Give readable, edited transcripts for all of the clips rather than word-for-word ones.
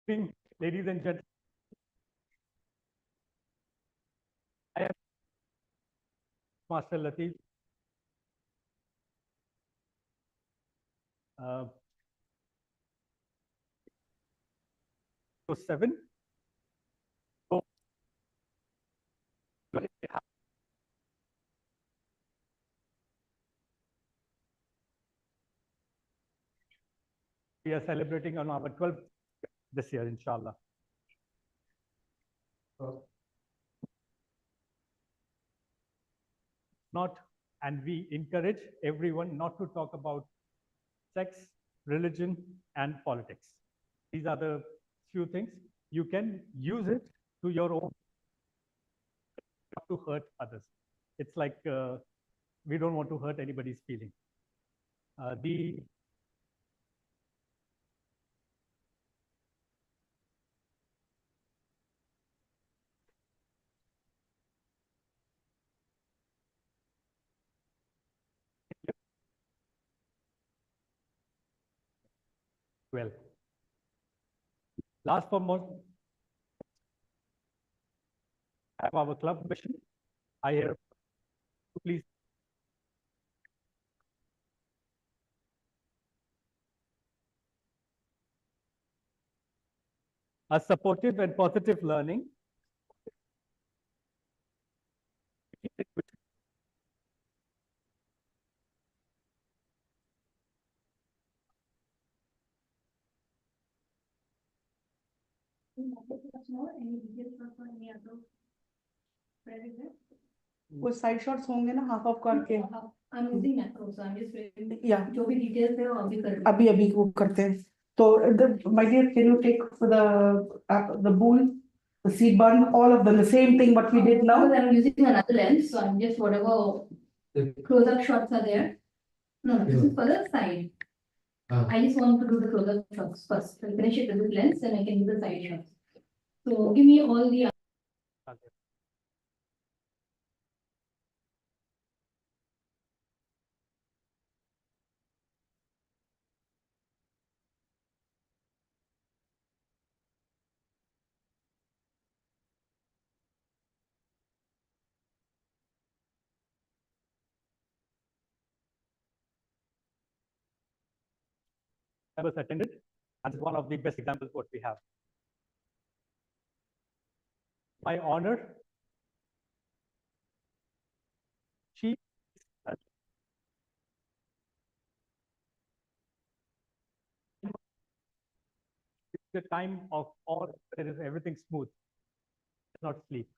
evening, ladies and gentlemen. I am Master Latif. 7. So, we are celebrating on our 12th this year, inshallah. Not, and we encourage everyone not to talk about sex, religion, and politics. These are the few things. You can use it to your own, not to hurt others. It's like we don't want to hurt anybody's feeling. Well, last for most, have our club mission. I have please. A supportive and positive learning. वो side shots होंगे ना half of करके या जो भी details है वो अभी वो करते हैं तो my dear can you take for the bowl the seed bun all of them the same thing what we did now I'm using another lens so I'm just whatever close up shots are there no this is for the side I just want to do the close up shots first I'll finish it with the lens and I can do the side shots so give me all the was attended, and it's one of the best examples what we have. My honor, she the time of all there is everything smooth, not sleep.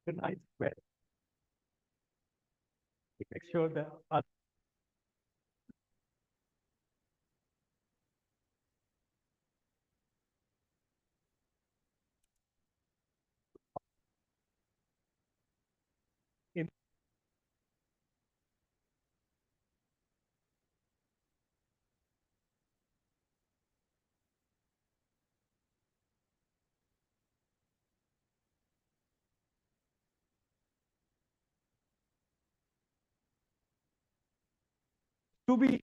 Good night. Well, make sure that in to be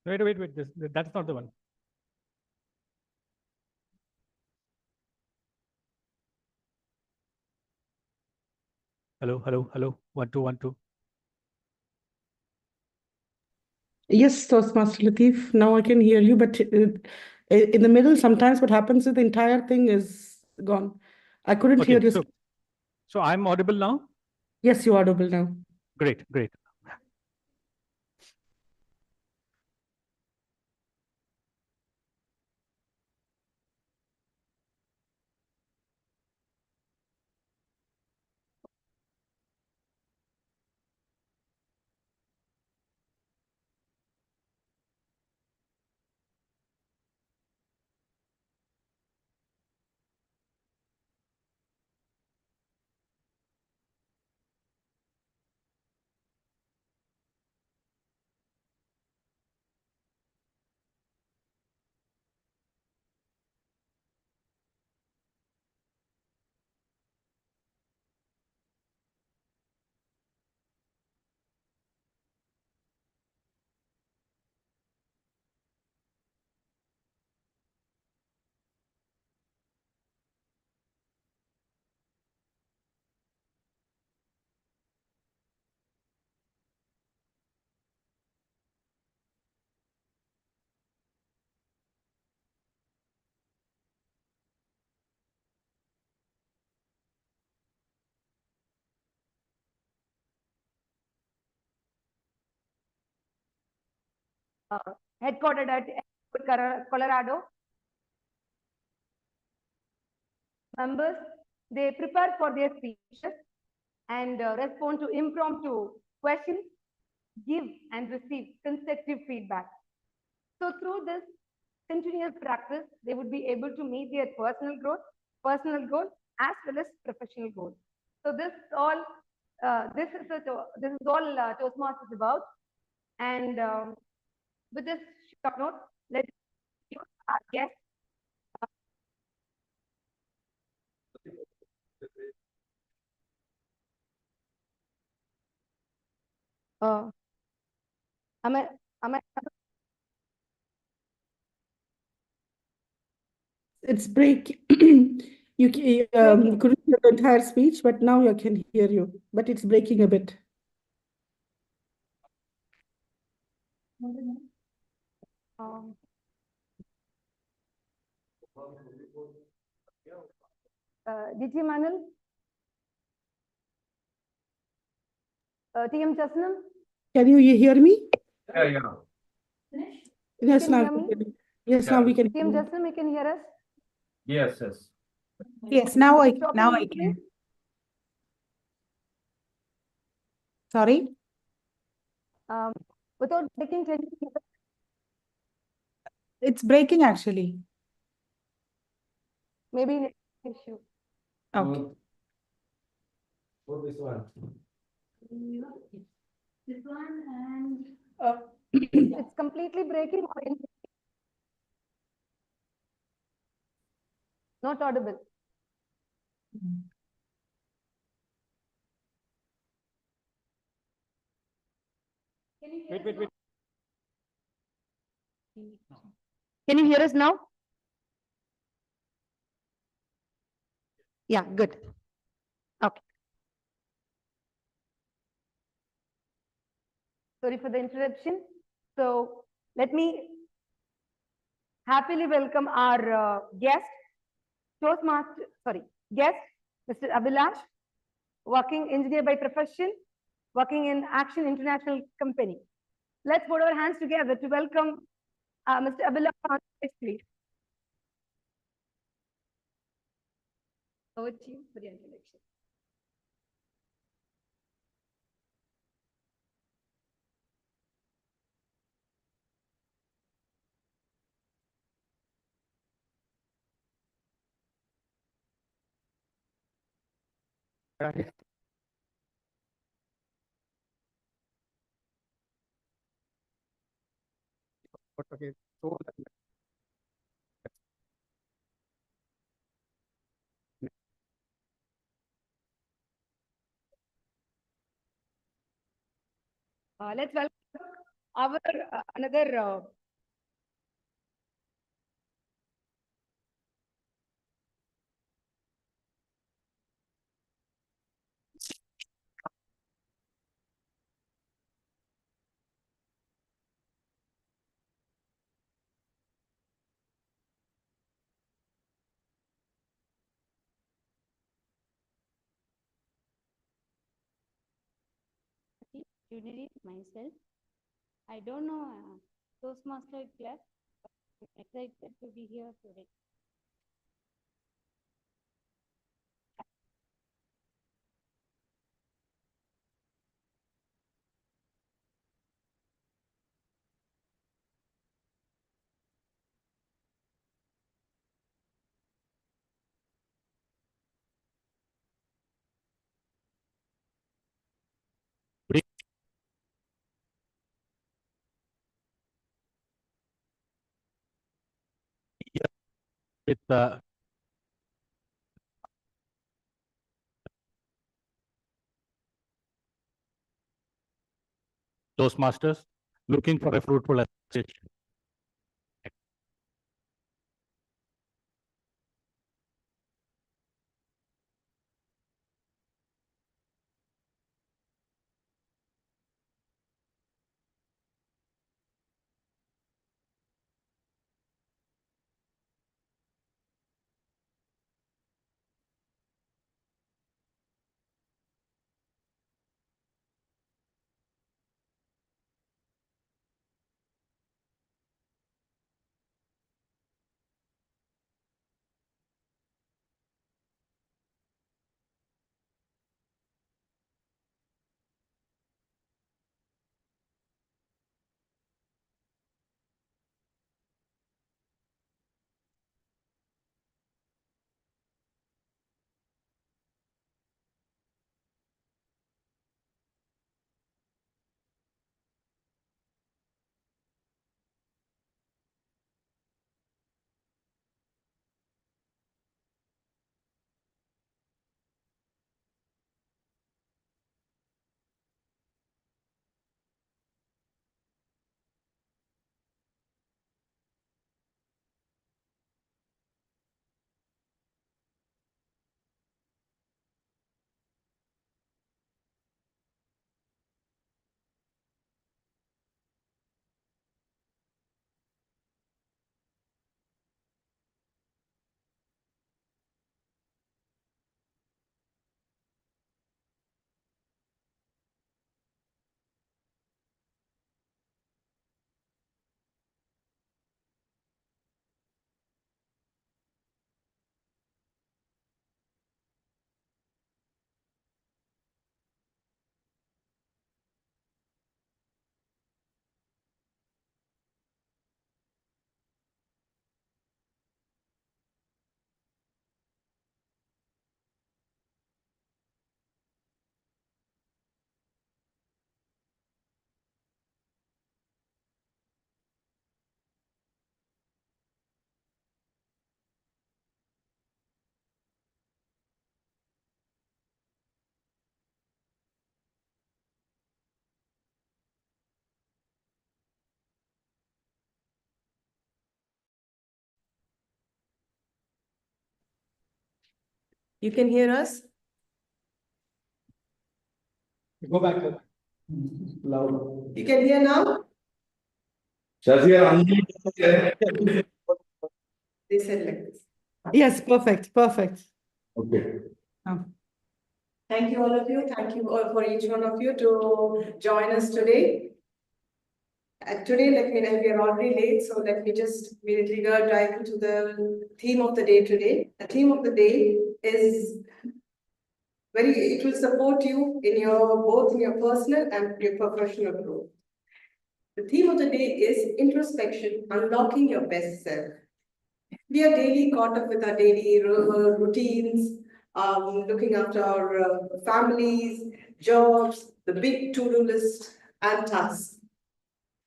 wait. That's not the one. Hello, hello, hello. 1 2 1 2. Yes, Toastmaster Latif, now I can hear you, but in the middle, sometimes what happens is the entire thing is gone. I couldn't hear Okay, you. so I'm audible now? Yes, you're audible now. Great, great. Headquartered at Colorado. Members, they prepare for their speeches and respond to impromptu questions, give and receive constructive feedback. So through this continuous practice, they would be able to meet their personal goal, as well as professional goals. So this all, this is all Toastmasters about. And with this short note, let's our guest. Am I? It's break. You couldn't hear the entire speech, but now I can hear you. But it's breaking a bit. DT Manal, TM Jasnam. Can you hear me? Yeah. Yes, Can you now hear me? yes, Yeah. now we can. TM Jasnam, you can hear us? Yes. Yes, now I Talking can. Sorry. Without breaking, can you hear us? It's breaking actually. Maybe issue. Okay. For this one. This one and it's completely breaking or not audible. Wait. Can you hear us now? Yeah, good. Okay. Sorry for the interruption. So let me happily welcome our guest, Mr. Abhilash, working engineer by profession, working in Action International Company. Let's put our hands together to welcome Mr. Abhilash on stage, please. Over to you for the introduction. Okay. So Let's welcome our another Unity myself. I don't know Toastmaster class, but I'm excited to be here today. With Toastmasters, looking for a fruitful association. You can hear us? Go back. Loud. You can hear now? Shazia, unmute. They said like this. Yes, perfect, perfect. Okay. Thank you, all of you. Thank you all for each one of you to join us today. Today, we are already late, so let me just immediately dive into the theme of the day today. The theme of the day is it will support you in both in your personal and your professional growth. The theme of the day is introspection, unlocking your best self. We are daily caught up with our daily routines, looking after our families, jobs, the big to-do list and tasks.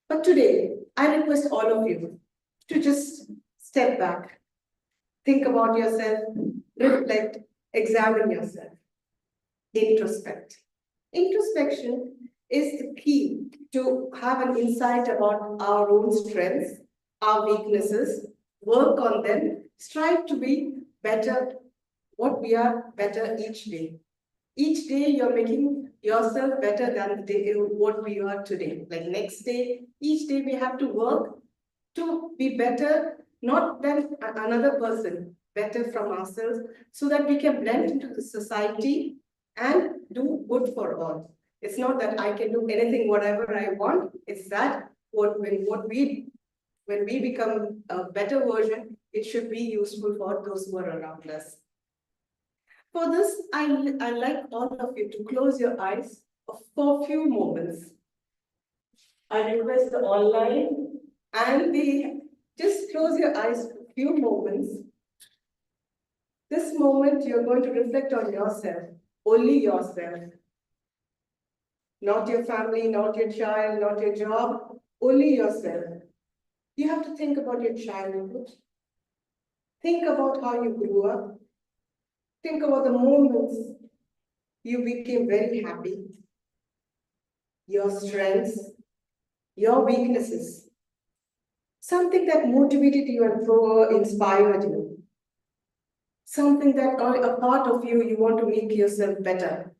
But today, I request all of you to just step back, think about yourself, reflect, examine yourself, introspect. Introspection is the key to have an insight about our own strengths, our weaknesses, work on them, strive to be better, what we are better each day. Each day you're making yourself better than the day, what we are today. Like next day, each day we have to work to be better, not than another person, better from ourselves, so that we can blend into the society and do good for all. It's not that I can do anything, whatever I want. It's that when we become a better version, it should be useful for those who are around us. For this, I like all of you to close your eyes for a few moments. I request the online and just close your eyes for a few moments. This moment, you're going to reflect on yourself, only yourself. Not your family, not your child, not your job, only yourself. You have to think about your childhood. Think about how you grew up. Think about the moments you became very happy, your strengths, your weaknesses, something that motivated you and inspired you, something that a part of you want to make yourself better.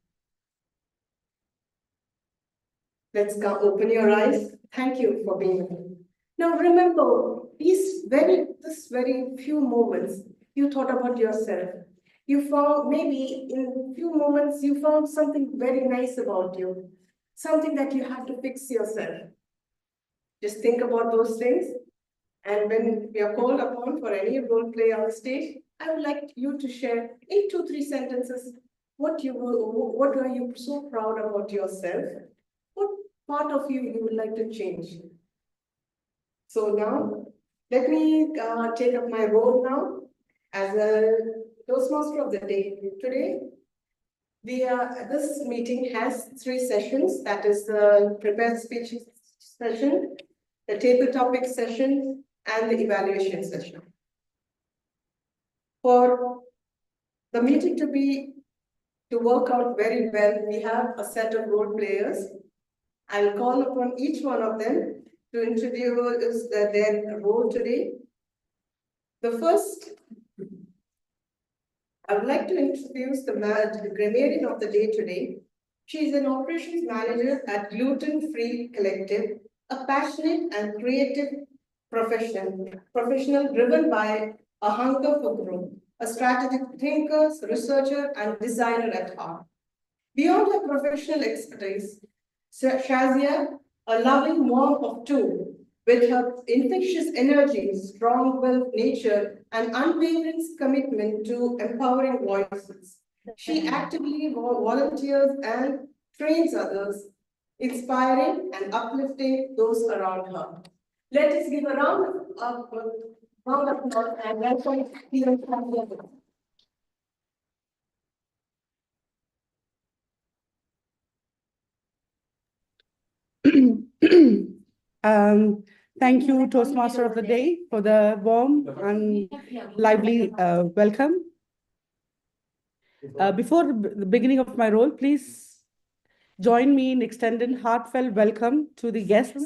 Let's go open your eyes. Thank you for being here. Now remember, this very few moments, you thought about yourself. You found, maybe in few moments, you found something very nice about you, something that you have to fix yourself. Just think about those things. And when we are called upon for any role play on the stage, I would like you to share in 2-3 sentences what are you so proud about yourself? What part of you would like to change? So now, let me take up my role now as a Toastmaster of the day. Today, this meeting has 3 sessions. That is the prepared speech session, the table topic session, and the evaluation session. For the meeting to work out very well, we have a set of role players. I'll call upon each one of them to introduce their role today. The first, I would like to introduce the grammarian of the day today. She is an operations manager at Gluten Free Collective, a passionate and creative professional driven by a hunger for growth, a strategic thinker, researcher, and designer at heart. Beyond her professional expertise, Shazia, a loving mom of 2, with her infectious energy, strong-willed nature, and unwavering commitment to empowering voices. She actively volunteers and trains others, inspiring and uplifting those around her. Let us give a round of applause and welcome Shazia. Thank you, Toastmaster of the Day, for the warm and lively welcome. Before the beginning of my role, please join me in extending heartfelt welcome to the guests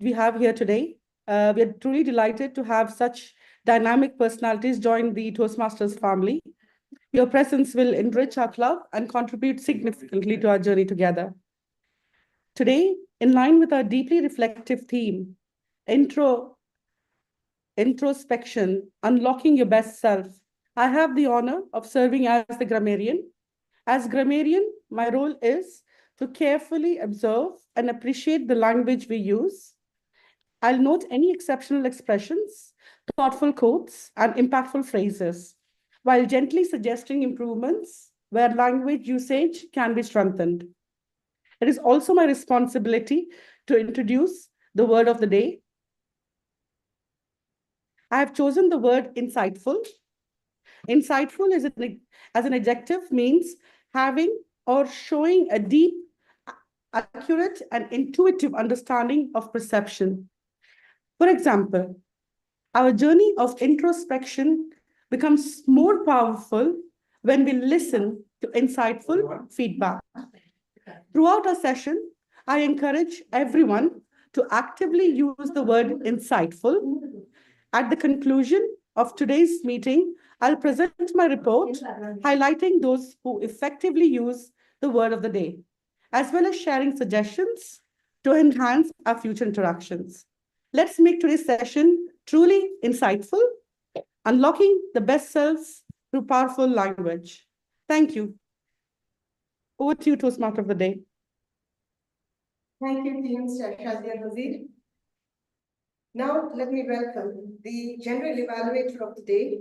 we have here today. We are truly delighted to have such dynamic personalities join the Toastmasters family. Your presence will enrich our club and contribute significantly to our journey together. Today, in line with our deeply reflective theme, introspection, unlocking your best self, I have the honor of serving as the grammarian. As grammarian, my role is to carefully observe and appreciate the language we use. I'll note any exceptional expressions, thoughtful quotes, and impactful phrases, while gently suggesting improvements where language usage can be strengthened. It is also my responsibility to introduce the word of the day. I have chosen the word insightful. Insightful as an adjective means having or showing a deep, accurate, and intuitive understanding of perception. For example, our journey of introspection becomes more powerful when we listen to insightful feedback. Throughout our session, I encourage everyone to actively use the word insightful. At the conclusion of today's meeting, I'll present my report highlighting those who effectively use the word of the day, as well as sharing suggestions to enhance our future interactions. Let's make today's session truly insightful, unlocking the best selves through powerful language. Thank you. Over to you, Toastmaster of the day. Thank you, TMC Shazia Nazir. Now, let me welcome the General Evaluator of the Day,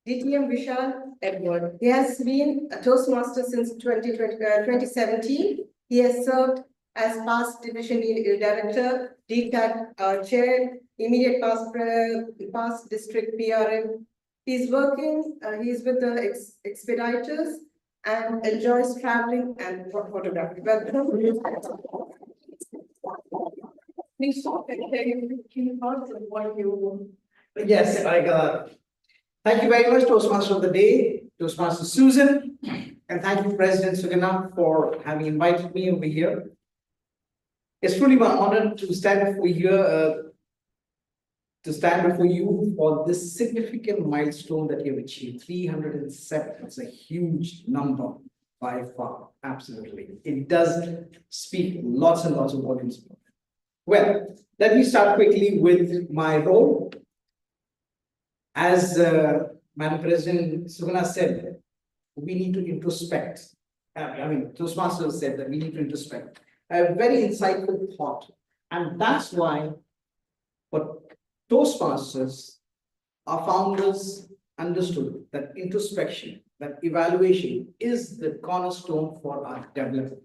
DTM Vishal Edward. He has been a Toastmaster since 2017. He has served as past Division Director, DCAT Chair, immediate past District PRM. He's working, he's with the Expeditors and enjoys traveling and photography. Welcome. Please stop and tell you what you. Yes, thank you very much, Toastmaster of the Day, Toastmaster Susan, and thank you, President Sugana, for having invited me over here. It's truly my honor to stand before you for this significant milestone that you have achieved. 307. It's a huge number by far. Absolutely, it does speak lots and lots of volumes. Well, let me start quickly with my role. As Madam President Sugana said, we need to introspect. Toastmasters said that we need to introspect. A very insightful thought. And that's why what Toastmasters, our founders, understood that introspection, that evaluation is the cornerstone for our development.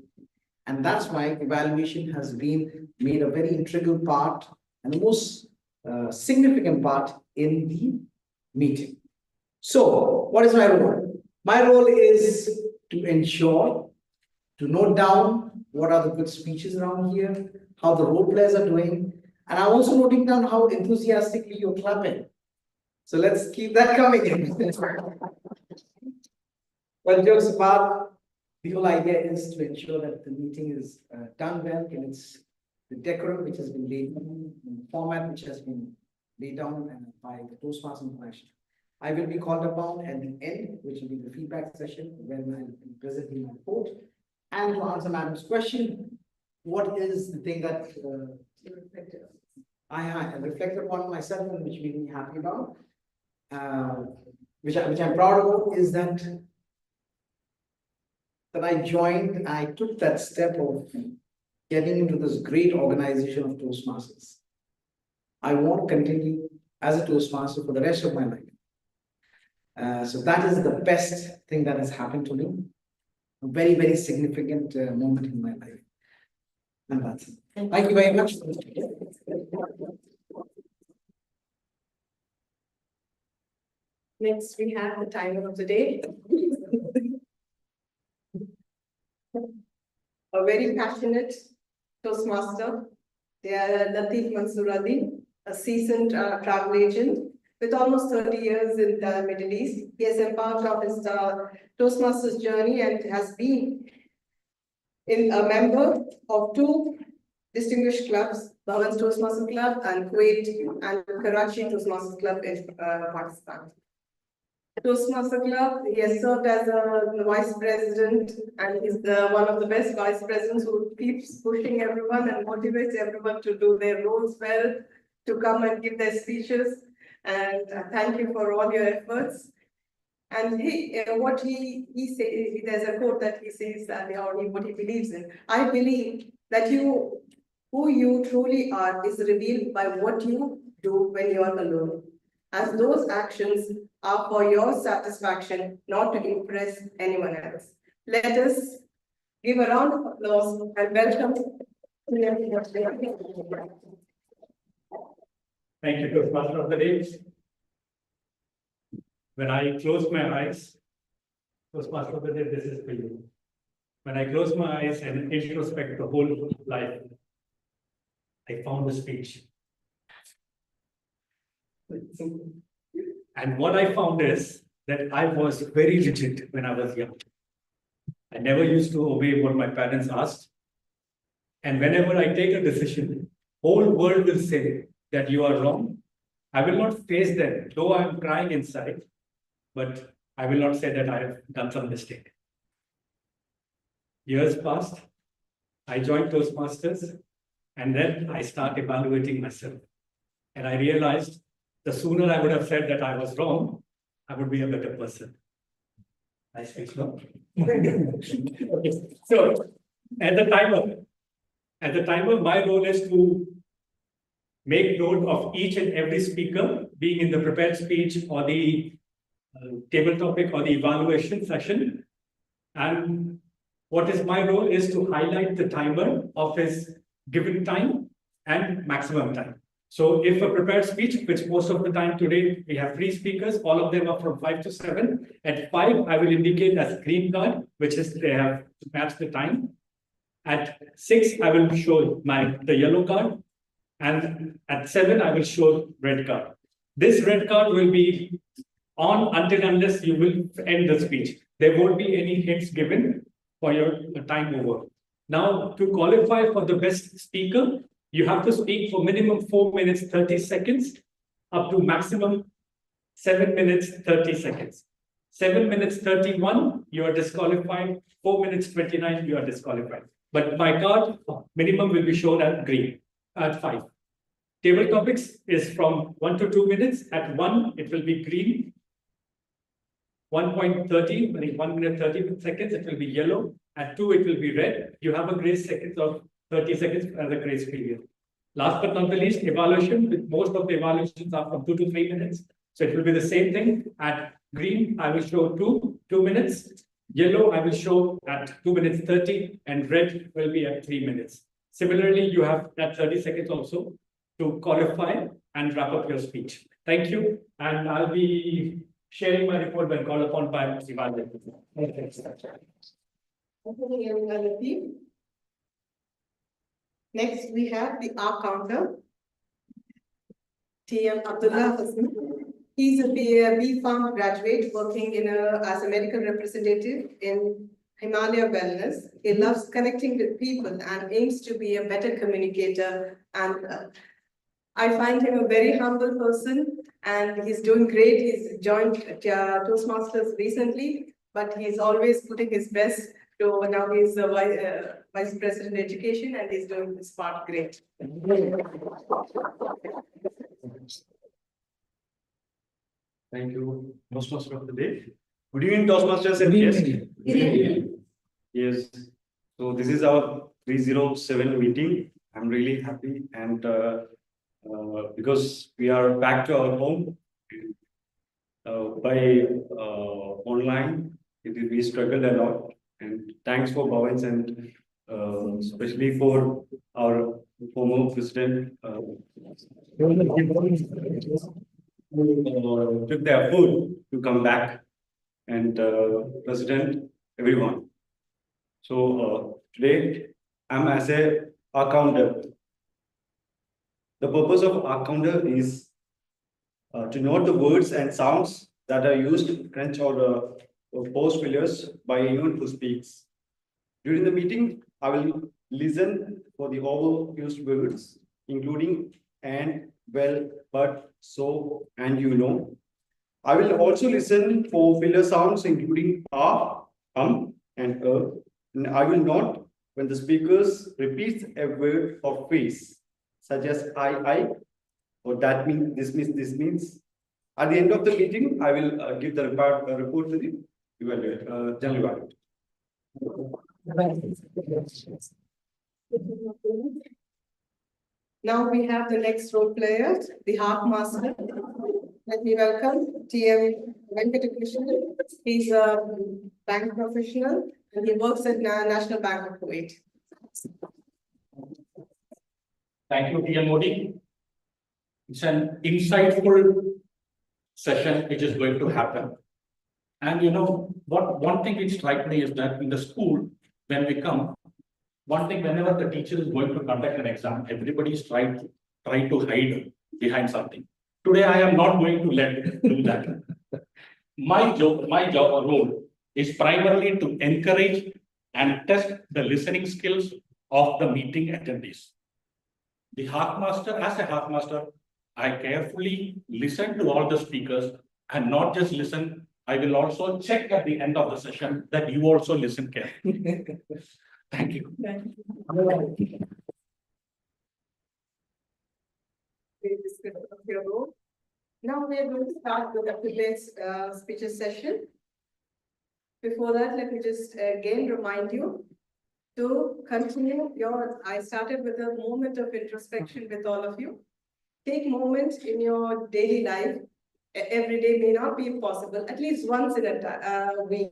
And that's why evaluation has been made a very integral part and the most significant part in the meeting. So, what is my role? My role is to ensure, to note down what are the good speeches around here, how the role players are doing, and I'm also noting down how enthusiastically you're clapping. So let's keep that coming. Well, jokes apart, the whole idea is to ensure that the meeting is done well in its the decorum which has been laid down, in the format which has been laid down by the Toastmaster information. I will be called upon at the end, which will be the feedback session, when I will be presenting my report. And to answer Madam's question, what is the thing that I have reflected upon myself and which made me happy about, which I'm proud of, is that I joined, I took that step of getting into this great organization of Toastmasters. I want to continue as a Toastmaster for the rest of my life. So that is the best thing that has happened to me. A very, very significant moment in my life. And that's it. Thank you very much. Next, we have the timer of the day. A very passionate Toastmaster. They are Latif Mansoor Ali, a seasoned travel agent with almost 30 years in the Middle East. He has embarked on his Toastmasters journey and has been a member of two distinguished clubs, Bhavan Toastmasters Club and Kuwait and Karachi Toastmasters Club in Pakistan. Toastmaster Club, he has served as a vice president and he's one of the best vice presidents who keeps pushing everyone and motivates everyone to do their roles well, to come and give their speeches. And thank you for all your efforts. And what he says, there's a quote that he says that what he believes in. I believe that who you truly are is revealed by what you do when you are alone, as those actions are for your satisfaction, not to impress anyone else. Let us give a round of applause and welcome. Thank you, Toastmaster of the Day. When I close my eyes, Toastmaster of the Day, this is for you. When I close my eyes and introspect the whole life, I found a speech. And what I found is that I was very rigid when I was young. I never used to obey what my parents asked. And whenever I take a decision, whole world will say that you are wrong. I will not face them, though I am crying inside, but I will not say that I have done some mistake. Years passed, I joined Toastmasters, and then I start evaluating myself. And I realized the sooner I would have said that I was wrong, I would be a better person. I speak slow. Okay. So as the timer, my role is to make note of each and every speaker being in the prepared speech or the table topic or the evaluation session. And what is my role is to highlight the timer of his given time and maximum time. So if a prepared speech, which most of the time today we have 3 speakers, all of them are from 5 to 7. At 5, I will indicate as green card, which is they have to match the time. At 6, I will show the yellow card. And at 7, I will show red card. This red card will be on until unless you will end the speech. There won't be any hints given for your time over. Now, to qualify for the best speaker, you have to speak for minimum 4 minutes, 30 seconds, up to maximum 7 minutes, 30 seconds. 7 minutes, 31, you are disqualified. 4 minutes, 29, you are disqualified. But my card, minimum will be shown at green, at 5. Table topics is from 1 to 2 minutes. At 1, it will be green. 1.30, meaning 1 minute 30 seconds, it will be yellow. At 2, it will be red. You have a grace seconds of 30 seconds as a grace period. Last but not the least, evaluation. With most of the evaluations are from 2 to 3 minutes. So it will be the same thing. At green, I will show 2 minutes. Yellow, I will show at 2 minutes 30, and red will be at 3 minutes. Similarly, you have that 30 seconds also to qualify and wrap up your speech. Thank you. And I'll be sharing my report when called upon by Bhavan. Next, we have the R counter. TM Abdullah Hassan. He's a B Farm graduate working as a medical representative in Himalaya Wellness. He loves connecting with people and aims to be a better communicator. And I find him a very humble person, and he's doing great. He's joined Toastmasters recently, but he's always putting his best. So now he's Vice President Education, and he's doing his part great. Thank you, Toastmaster of the day. Good evening, Toastmasters and guests. Good evening. Yes, so this is our 307 meeting. I'm really happy, and because we are back to our home by online, we struggled a lot. And thanks for Bhavan and especially for our former president who took the effort to come back, and president, everyone. So today I'm as a accountant. The purpose of accountant is to note the words and sounds that are used, crunch or post fillers by anyone who speaks. During the meeting, I will listen for the overused words, including and, well, but, so, and you know. I will also listen for filler sounds, including and and I will note when the speakers repeats a word or phrase, such as I, or that means, this means, this means. At the end of the meeting, I will give the report to the general evaluator. Now we have the next role player, the Heart Master. Let me welcome TM Venkatakrishnan. He's a bank professional and he works at National Bank of Kuwait. Thank you, TM Modi. It's an insightful session which is going to happen. And you know, one thing which strikes me is that in the school, when we come, one thing, whenever the teacher is going to conduct an exam, everybody is trying to hide behind something. Today, I am not going to do that. My job or role is primarily to encourage and test the listening skills of the meeting attendees. The Heart Master, as a Heart Master, I carefully listen to all the speakers, and not just listen, I will also check at the end of the session that you also listen carefully. Thank you. Now we are going to start with the today's speeches session. Before that, let me just again remind you to continue I started with a moment of introspection with all of you. Take moments in your daily life. Every day may not be possible, at least once in a week.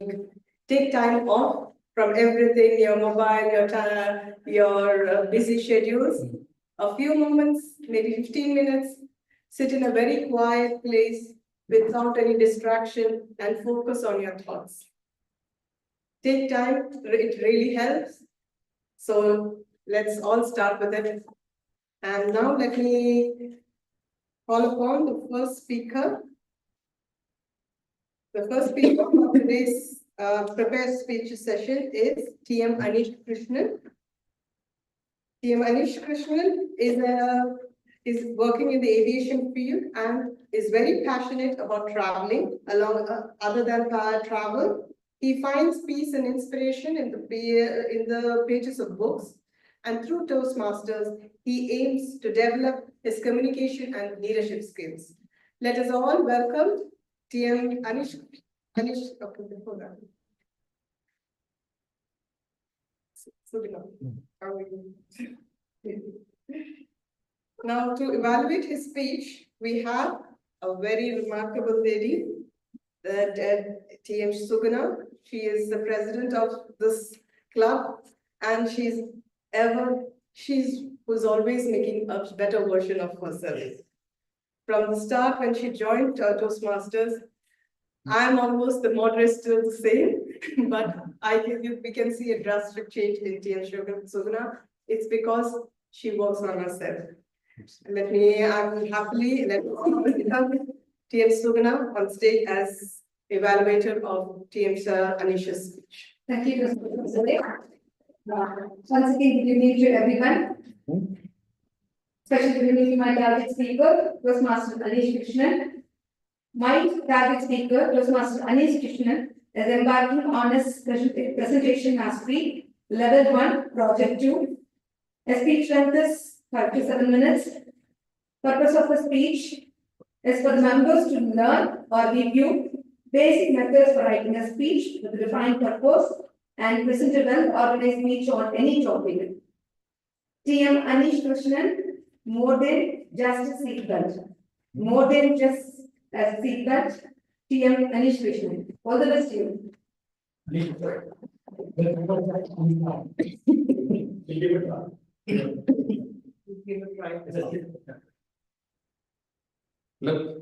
Take time off from everything, your mobile, your busy schedules. A few moments, maybe 15 minutes, sit in a very quiet place without any distraction and focus on your thoughts. Take time, it really helps. So let's all start with it. And now let me call upon the first speaker. The first speaker for today's prepared speech session is TM Anish Krishnan. TM Anish Krishnan is working in the aviation field and is very passionate about traveling. Other than travel, he finds peace and inspiration in the pages of books, and through Toastmasters, he aims to develop his communication and leadership skills. Let us all welcome TM Anish. Okay, before that. So how are you? Now, to evaluate his speech, we have a very remarkable lady, TM Sugana. She is the president of this club, and she's who's always making a better version of herself. From the start, when she joined Toastmasters, I'm almost the moderator still the same, but we can see a drastic change in TM Sugana. It's because she works on herself. Let me happily welcome TM Sugana on stage as evaluator of TM Anish's speech. Thank you, Mr. Once again, good evening to everyone. Special good evening to my target speaker, Toastmaster Anish Krishnan. My target speaker, Toastmaster Anish Krishnan, is embarking on his presentation mastery, level 1, project 2. A speech length is 5 to 7 minutes. Purpose of the speech is for the members to learn or review basic methods for writing a speech with a defined purpose and present a well-organized speech on any topic. TM Anish Krishnan, more than just a seatbelt. More than just a seatbelt, TM Anish Krishnan. All the best to you. Look.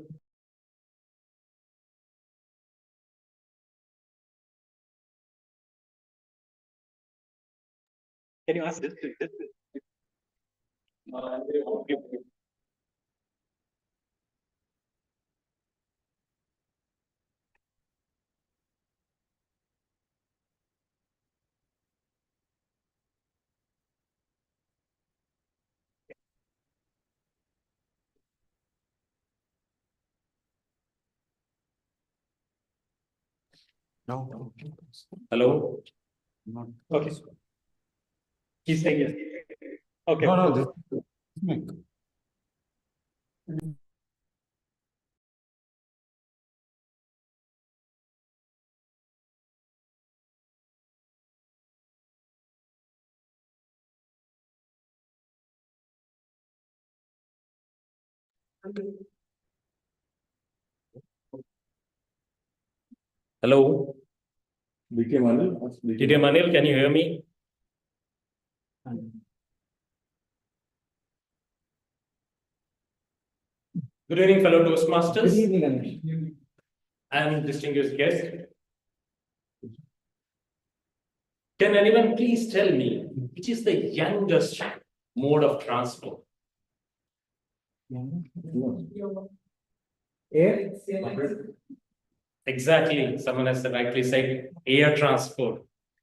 Can you ask this? No. Hello? Not. Okay. He's saying yes. Okay. No, this mic. Hello? BK Manil. TM Anil, can you hear me? Good evening, fellow Toastmasters. Good evening, Anish. I am distinguished guest. Can anyone please tell me which is the youngest mode of transport? Air. Exactly, someone has rightly said air transport.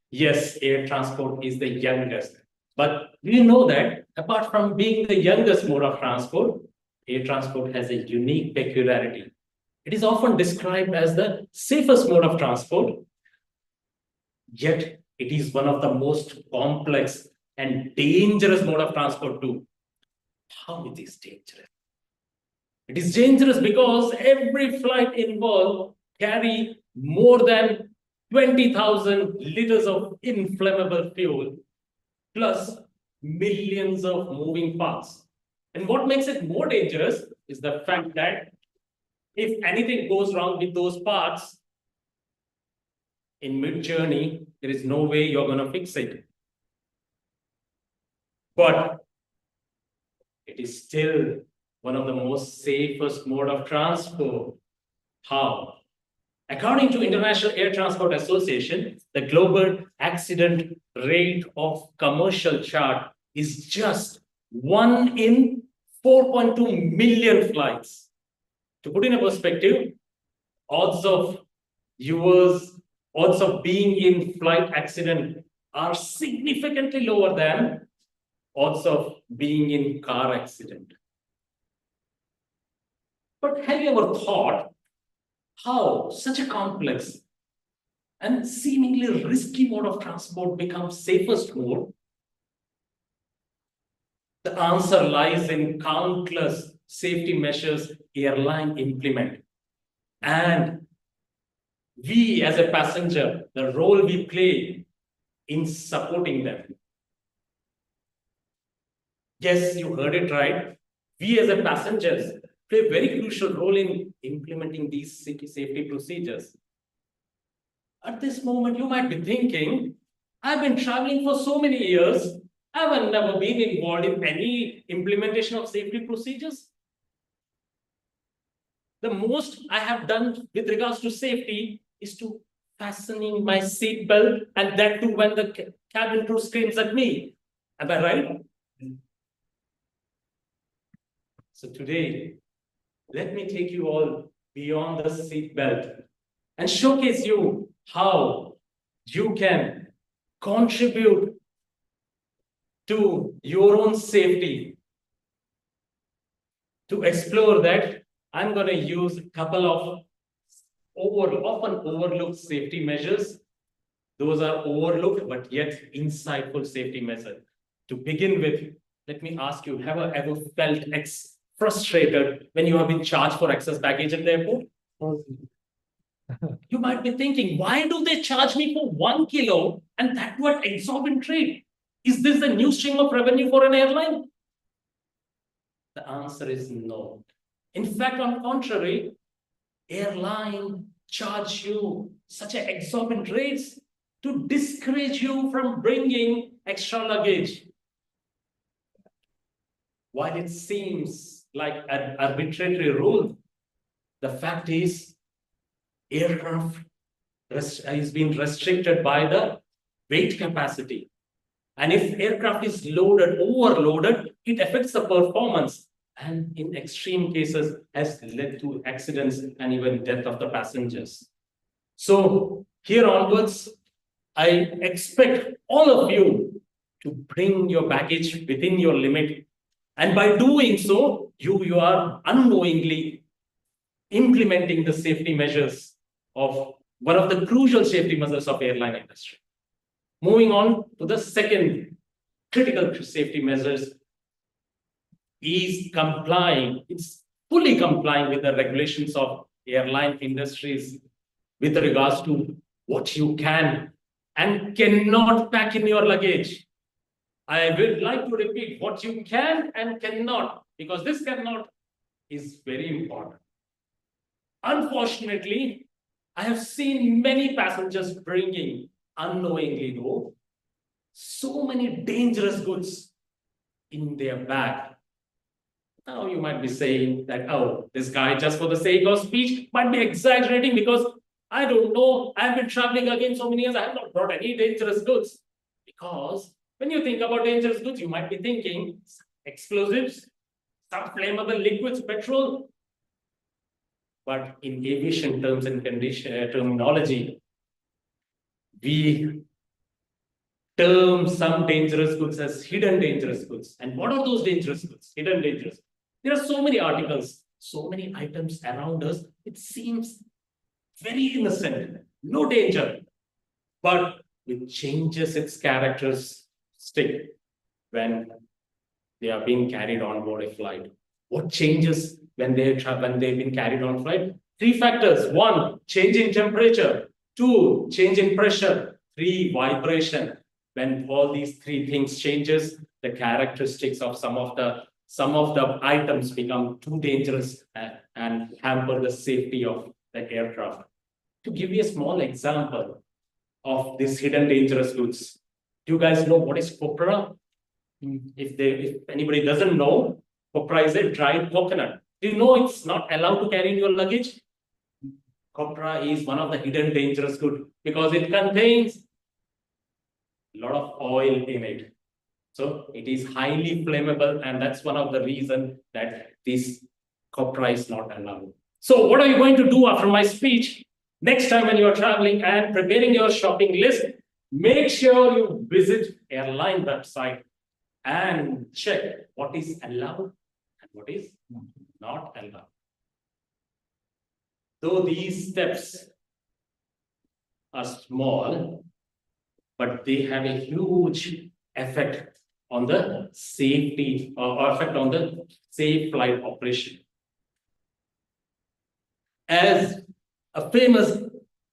Yes, air transport is the youngest. But do you know that apart from being the youngest mode of transport, air transport has a unique peculiarity. It is often described as the safest mode of transport, yet it is one of the most complex and dangerous mode of transport too. How it is dangerous? It is dangerous because every flight involved carry more than 20,000 liters of inflammable fuel, plus millions of moving parts. And what makes it more dangerous is the fact that if anything goes wrong with those parts, in mid-journey, there is no way you're going to fix it. But it is still one of the most safest mode of transport. How? According to International Air Transport Association, the global accident rate of commercial chart is just 1 in 4.2 million flights. To put in a perspective, odds of being in flight accident are significantly lower than odds of being in car accident. But have you ever thought how such a complex and seemingly risky mode of transport becomes safest mode? The answer lies in countless safety measures airline implement. And we as a passenger, the role we play in supporting them. Yes, you heard it right. We as a passengers play a very crucial role in implementing these safety procedures. At this moment, you might be thinking, I've been traveling for so many years. I've never been involved in any implementation of safety procedures. The most I have done with regards to safety is to fastening my seat belt, and that too when the cabin crew screams at me. Am I right? So today, let me take you all beyond the seat belt and showcase you how you can contribute to your own safety. To explore that, I'm going to use a couple of often overlooked safety measures. Those are overlooked, but yet insightful safety measures. To begin with, let me ask you, have you ever felt frustrated when you have been charged for excess baggage at the airport? You might be thinking, why do they charge me for 1 kilo and that what exorbitant rate? Is this the new stream of revenue for an airline? The answer is no. In fact, on the contrary, airline charge you such an exorbitant rates to discourage you from bringing extra luggage. While it seems like an arbitrary rule, the fact is aircraft is being restricted by the weight capacity. And if aircraft is overloaded, it affects the performance. And in extreme cases has led to accidents and even death of the passengers. So here onwards, I expect all of you to bring your baggage within your limit. And by doing so, you are unknowingly implementing the safety measures of one of the crucial safety measures of airline industry. Moving on to the second critical safety measures is it's fully complying with the regulations of airline industries with regards to what you can and cannot pack in your luggage. I would like to repeat what you can and cannot, because this cannot is very important. Unfortunately, I have seen many passengers bringing, unknowingly though, so many dangerous goods in their bag. Now you might be saying that, oh, this guy just for the sake of speech might be exaggerating because I don't know, I've been traveling again so many years, I have not brought any dangerous goods. Because when you think about dangerous goods, you might be thinking explosives, some flammable liquids, petrol. But in aviation terms and terminology, we term some dangerous goods as hidden dangerous goods. And what are those dangerous goods? Hidden dangerous. There are so many articles, so many items around us. It seems very innocent, no danger, but it changes its characteristic when they are being carried on board a flight. What changes when they've been carried on flight? 3 factors. 1, change in temperature. 2, change in pressure. 3, vibration. When all these 3 things changes, the characteristics of some of the items become too dangerous and hamper the safety of the aircraft. To give you a small example of this hidden dangerous goods, do you guys know what is copra? If anybody doesn't know, copra is a dried coconut. Do you know it's not allowed to carry in your luggage? Copra is one of the hidden dangerous goods because it contains a lot of oil in it. So it is highly flammable, and that's one of the reasons that this copra is not allowed. So what are you going to do after my speech? Next time when you are traveling and preparing your shopping list, make sure you visit airline website and check what is allowed and what is not allowed. Though these steps are small, but they have a huge effect on the safety or effect on the safe flight operation. As a famous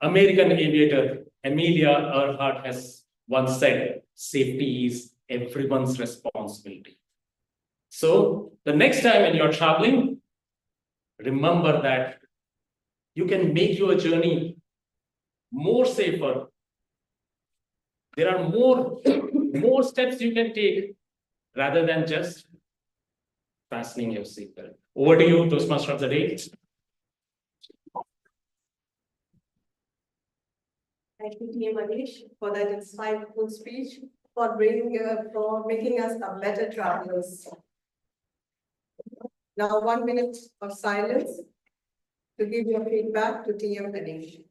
American aviator, Amelia Earhart, has once said, safety is everyone's responsibility. So the next time when you're traveling, remember that you can make your journey more safer. There are more steps you can take rather than just fastening your seatbelt. Over to you, Toastmaster of the day. Thank you, TM Manish, for that insightful speech, for making us a better travelers. Now, 1 minute of silence to give your feedback to TM Manish.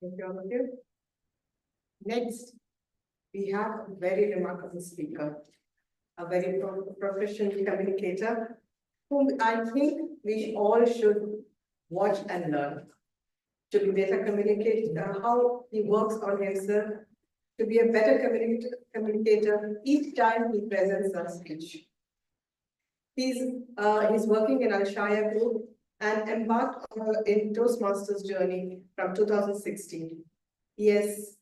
Thank you, all of you. Next, we have a very remarkable speaker, a very proficient communicator, whom I think we all should watch and learn to be better communicator, how he works on himself to be a better communicator each time he presents a speech. He's working in Al-Shaya Group and embarked in Toastmasters journey from 2016. He has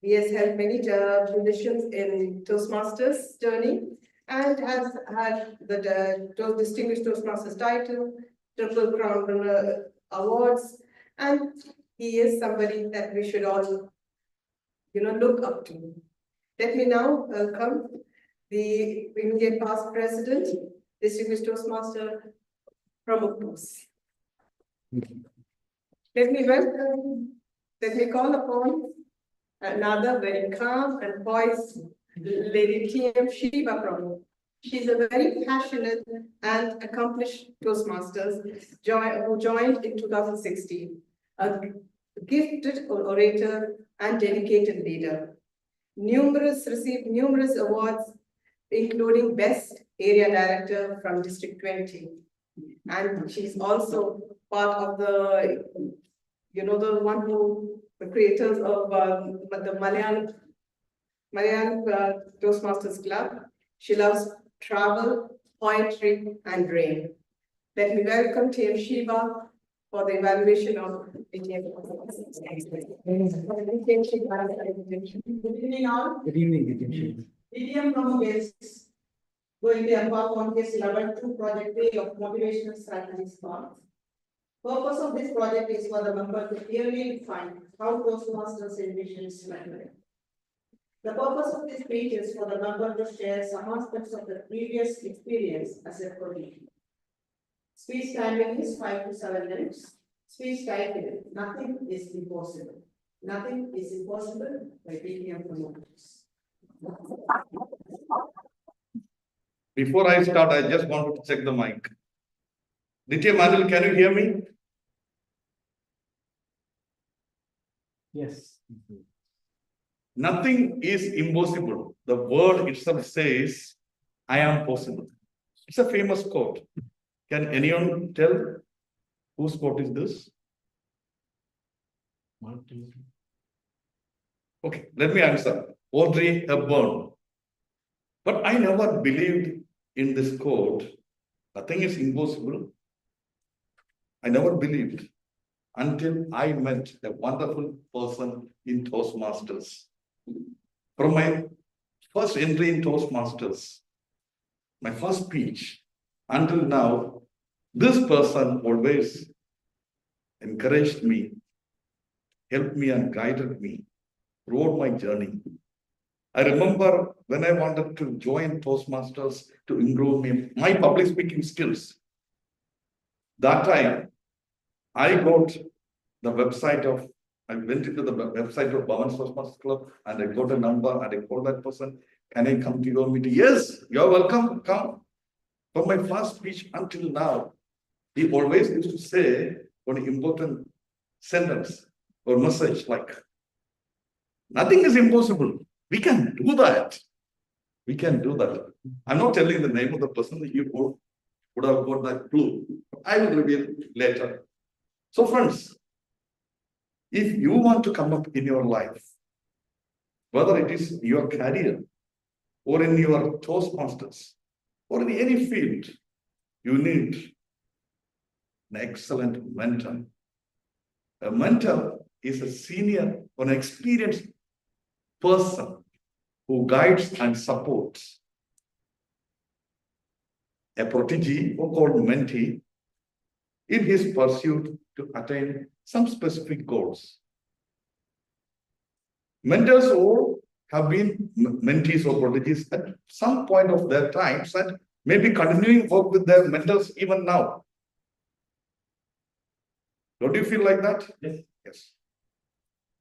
held many positions in Toastmasters journey and has had the Distinguished Toastmasters title, Triple Crown awards, and he is somebody that we should all, look up to. Let me now welcome the immediate past president, Distinguished Toastmaster Pramukh Bose. Let me call upon another very calm and poised Lady TM Shiva Pramukh. She's a very passionate and accomplished Toastmasters who joined in 2016, a gifted orator and dedicated leader. Received numerous awards, including Best Area Director from District 20. And she's also part of the creators of the Malayalam Toastmasters Club. She loves travel, poetry, and rain. Let me welcome TM Shiva for the evaluation of BTM. Good evening all. Good evening. BTM promulgates going to embark on case 11 to project day of motivational strategies part. Purpose of this project is for the member to clearly define how Toastmasters envisions mentoring. The purpose of this speech is for the member to share some aspects of the previous experience as a colleague. Speech timing is 5 to 7 minutes. Speech title, Nothing is Impossible. Nothing is Impossible by BTM promoters. Before I start, I just want to check the mic. Ditya Mandal, can you hear me? Yes. Nothing is impossible. The word itself says, I am possible. It's a famous quote. Can anyone tell whose quote is this? Okay, let me answer. Audrey Hepburn. But I never believed in this quote. Nothing is impossible. I never believed until I met a wonderful person in Toastmasters. From my first entry in Toastmasters, my first speech, until now, this person always encouraged me, helped me and guided me throughout my journey. I remember when I wanted to join Toastmasters to improve my public speaking skills. That time, I got the website of, I went into the website of Bhavan Toastmasters Club and I got a number and I called that person. Can I come to your meeting? Yes, you're welcome, come. From my first speech until now, he always used to say one important sentence or message like, nothing is impossible. We can do that. We can do that. I'm not telling the name of the person that you would have got that clue. I will reveal later. So friends, if you want to come up in your life, whether it is your career or in your Toastmasters or in any field, you need an excellent mentor. A mentor is a senior or an experienced person who guides and supports a protege or called mentee in his pursuit to attain some specific goals. Mentors all have been mentees or proteges at some point of their times and maybe continuing work with their mentors even now. Don't you feel like that? Yes. Yes.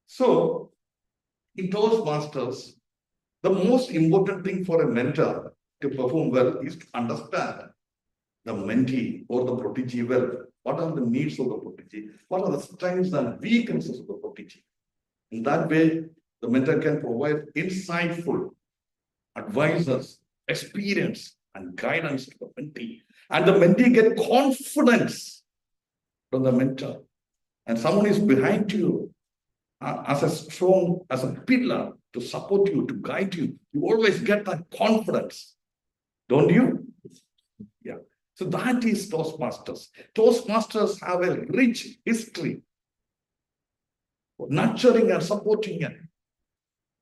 So, in Toastmasters, the most important thing for a mentor to perform well is to understand the mentee or the protege well. What are the needs of the protege? What are the strengths and weaknesses of the protege? In that way, the mentor can provide insightful advices, experience, and guidance to the mentee. And the mentee get confidence from the mentor. And someone is behind you as a pillar to support you, to guide you. You always get that confidence, don't you? Yeah. So that is Toastmasters. Toastmasters have a rich history of nurturing and supporting and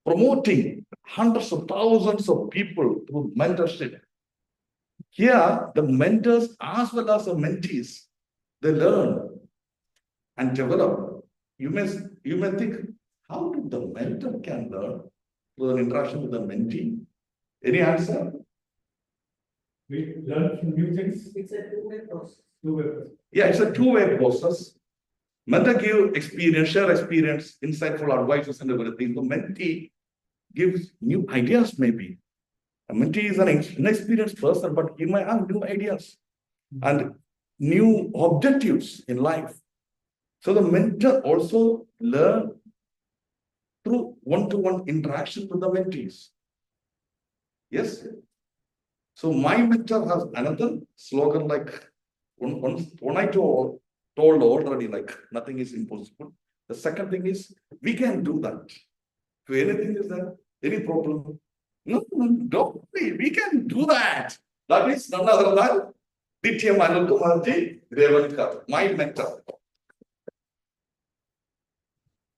promoting hundreds of thousands of people through mentorship. Here, the mentors as well as the mentees, they learn and develop. You may think, how did the mentor can learn through an interaction with the mentee? Any answer? We learn from new things. It's a two-way process. Yeah, it's a two-way process. Mentor give experience, share experience, insightful advices and everything. The mentee gives new ideas maybe. A mentee is an inexperienced person, but he might have new ideas and new objectives in life. So the mentor also learn through one-to-one interaction with the mentees. Yes. So my mentor has another slogan like, one I told already, like, nothing is impossible. The second thing is, we can do that. If anything is there, any problem? No, don't worry, we can do that. That is none other than Ditya Kumarji Revankar, my mentor.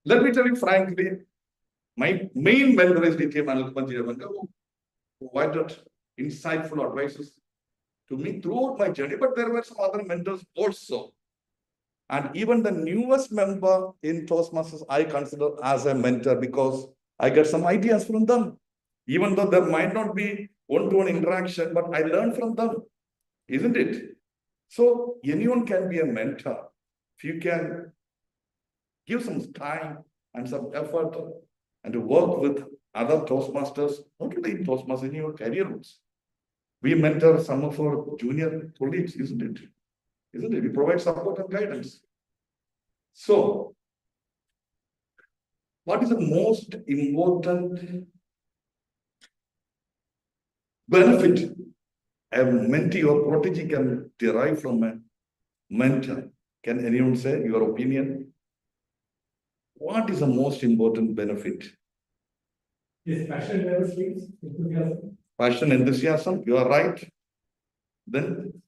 Let me tell you frankly, my main mentor is DTM Anil who provided insightful advices to me throughout my journey, but there were some other mentors also. And even the newest member in Toastmasters, I consider as a mentor because I get some ideas from them. Even though there might not be one-to-one interaction, but I learn from them, isn't it? So anyone can be a mentor. If you can give some time and some effort and to work with other Toastmasters, not only Toastmasters in your career routes. We mentor some of our junior colleagues, isn't it? Isn't it? We provide support and guidance. So, what is the most important benefit a mentee or protege can derive from a mentor? Can anyone say your opinion? What is the most important benefit? Yes, passion never sleeps. Enthusiasm. Passion, enthusiasm, you are right. Then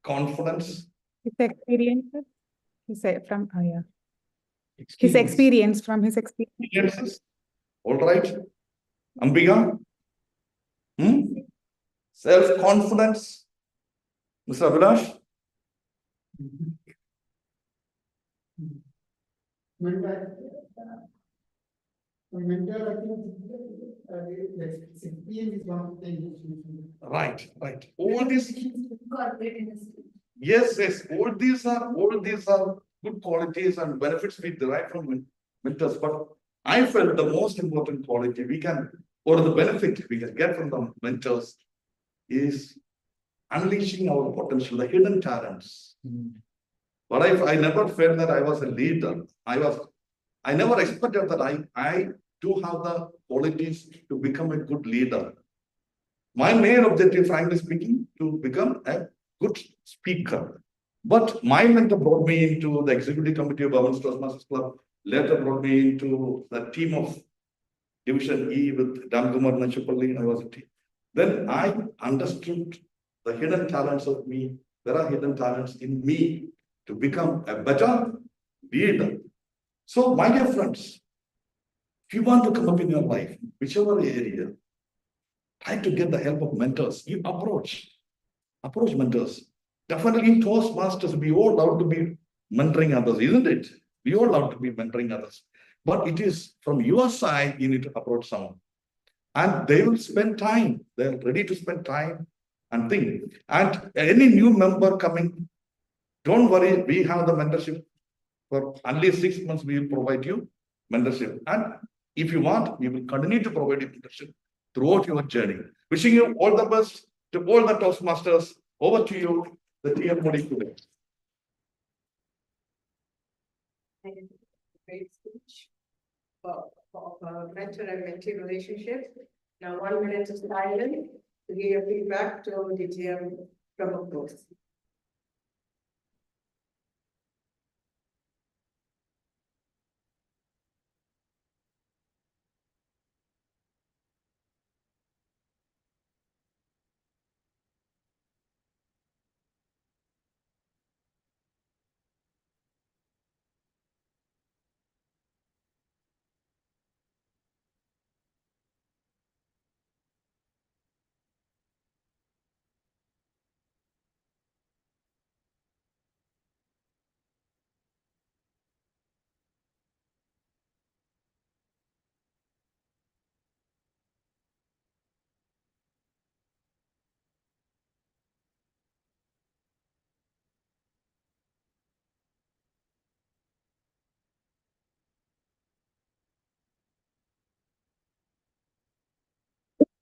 confidence. His experiences, he said from, oh yeah. His experience, from his experience. Experiences. All right. Ambiga. Self-confidence. Mr. Abhilash. Right, right. All these. Yes, yes. All these are good qualities and benefits we derive from mentors. But I felt the most important quality we can, or the benefit we can get from the mentors, is unleashing our potential, the hidden talents. But I never felt that I was a leader. I never expected that I do have the qualities to become a good leader. My main objective, frankly speaking, to become a good speaker. But my mentor brought me into the executive committee of Bhavan Toastmasters Club, later brought me into the team of Division E with Damkumar Nachapalli. I was a team. Then I understood the hidden talents of me. There are hidden talents in me to become a better leader. So, my dear friends, if you want to come up in your life, whichever area, try to get the help of mentors. You approach mentors. Definitely in Toastmasters, we all love to be mentoring others, isn't it? We all love to be mentoring others. But it is from your side, you need to approach someone. And they will spend time. They're ready to spend time and think. And any new member coming, don't worry, we have the mentorship. For only 6 months, we will provide you mentorship. And if you want, we will continue to provide you mentorship throughout your journey. Wishing you all the best to all the Toastmasters. Over to you, the TM Modi today. Great speech for mentor and mentee relationship. Now 1 minute of silence to give your feedback to DTM Prabhu Ghosh.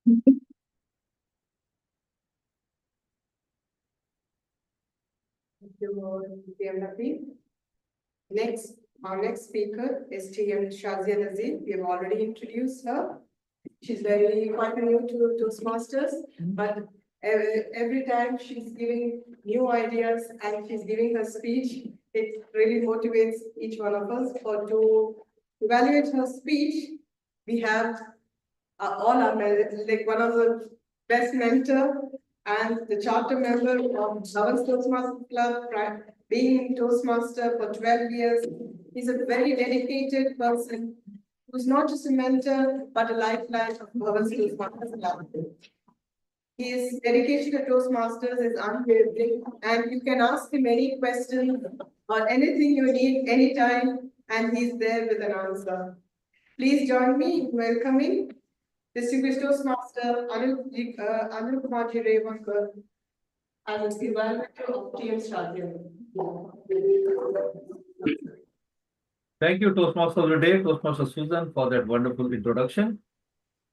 Thank you, TM Nafi. Next, our next speaker is TM Shazia Nazir. We have already introduced her. She's quite new to Toastmasters, but every time she's giving new ideas and she's giving her speech, it really motivates each one of us. For to evaluate her speech, we have all our like one of the best mentor and the charter member of Bhavan Toastmasters Club, being in Toastmaster for 12 years, He's a very dedicated person who's not just a mentor, but a lifeline of Bhavan's Toastmasters Club. His dedication to Toastmasters is unwavering, and you can ask him any question or anything you need anytime, and he's there with an answer. Please join me in welcoming distinguished Toastmaster Anil Kumar Revankar as the evaluator of TMC. Thank you, Toastmaster of the Day, Toastmaster Susan, for that wonderful introduction.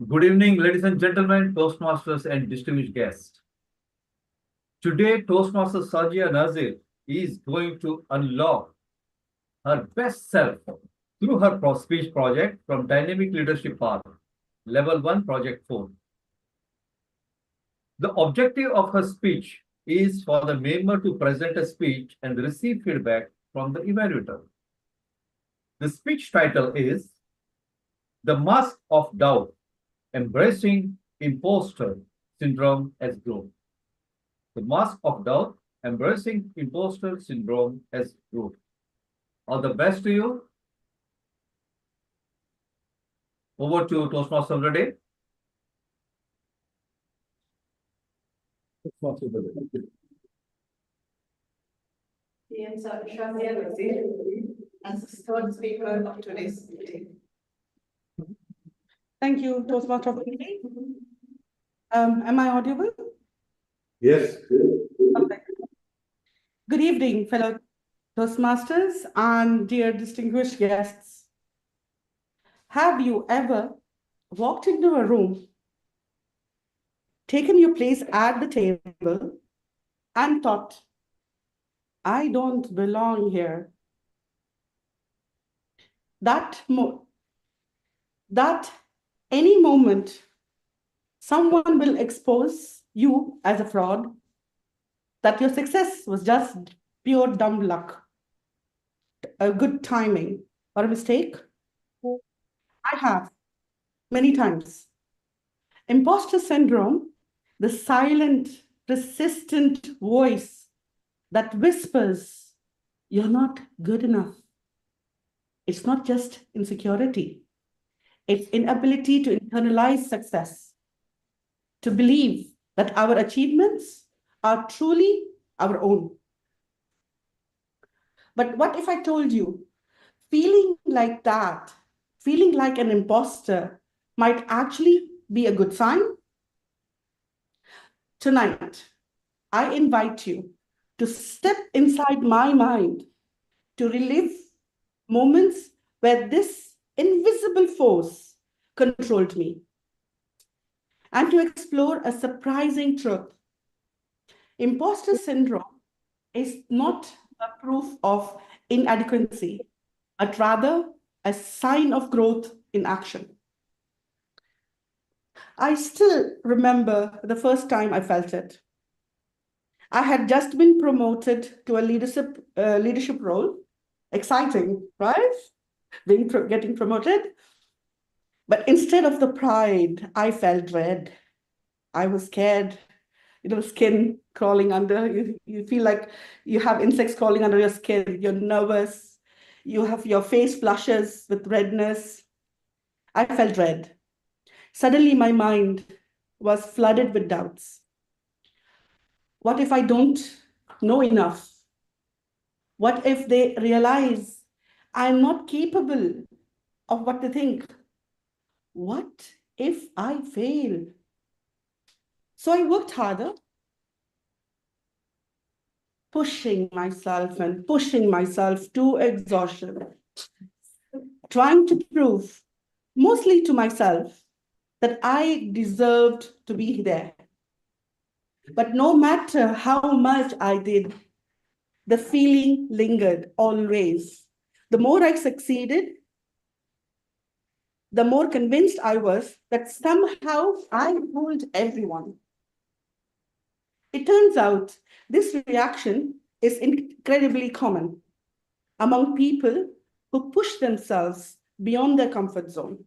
Good evening, ladies and gentlemen, Toastmasters and distinguished guests. Today, Toastmaster Sajia Nazir is going to unlock her best self through her speech project from Dynamic Leadership Path, Level 1, Project 4. The objective of her speech is for the member to present a speech and receive feedback from the evaluator. The speech title is The Mask of Doubt, Embracing Imposter Syndrome as Growth. The Mask of Doubt, Embracing Imposter Syndrome as Growth. All the best to you. Over to Toastmaster of the Day. Toastmaster of the Day. As the third speaker of today's meeting. Thank you, Toastmaster of the Day. Am I audible? Yes. Perfect. Good evening, fellow Toastmasters and dear distinguished guests. Have you ever walked into a room, taken your place at the table, and thought, I don't belong here? That any moment, someone will expose you as a fraud, that your success was just pure dumb luck, a good timing, or a mistake. I have many times. Imposter syndrome, the silent, persistent voice that whispers, you're not good enough. It's not just insecurity. It's inability to internalize success, to believe that our achievements are truly our own. But what if I told you, feeling like that, feeling like an imposter might actually be a good sign? Tonight, I invite you to step inside my mind, to relive moments where this invisible force controlled me, and to explore a surprising truth. Imposter syndrome is not a proof of inadequacy, but rather a sign of growth in action. I still remember the first time I felt it. I had just been promoted to a leadership role. Exciting, right? Getting promoted. But instead of the pride, I felt dread. I was scared, skin crawling under. You feel like you have insects crawling under your skin. You're nervous. You have your face flushes with redness. I felt dread. Suddenly, my mind was flooded with doubts. What if I don't know enough? What if they realize I'm not capable of what they think? What if I fail? So I worked harder, pushing myself to exhaustion, trying to prove, mostly to myself, that I deserved to be there. But no matter how much I did, the feeling lingered always. The more I succeeded, the more convinced I was that somehow I fooled everyone. It turns out this reaction is incredibly common among people who push themselves beyond their comfort zone.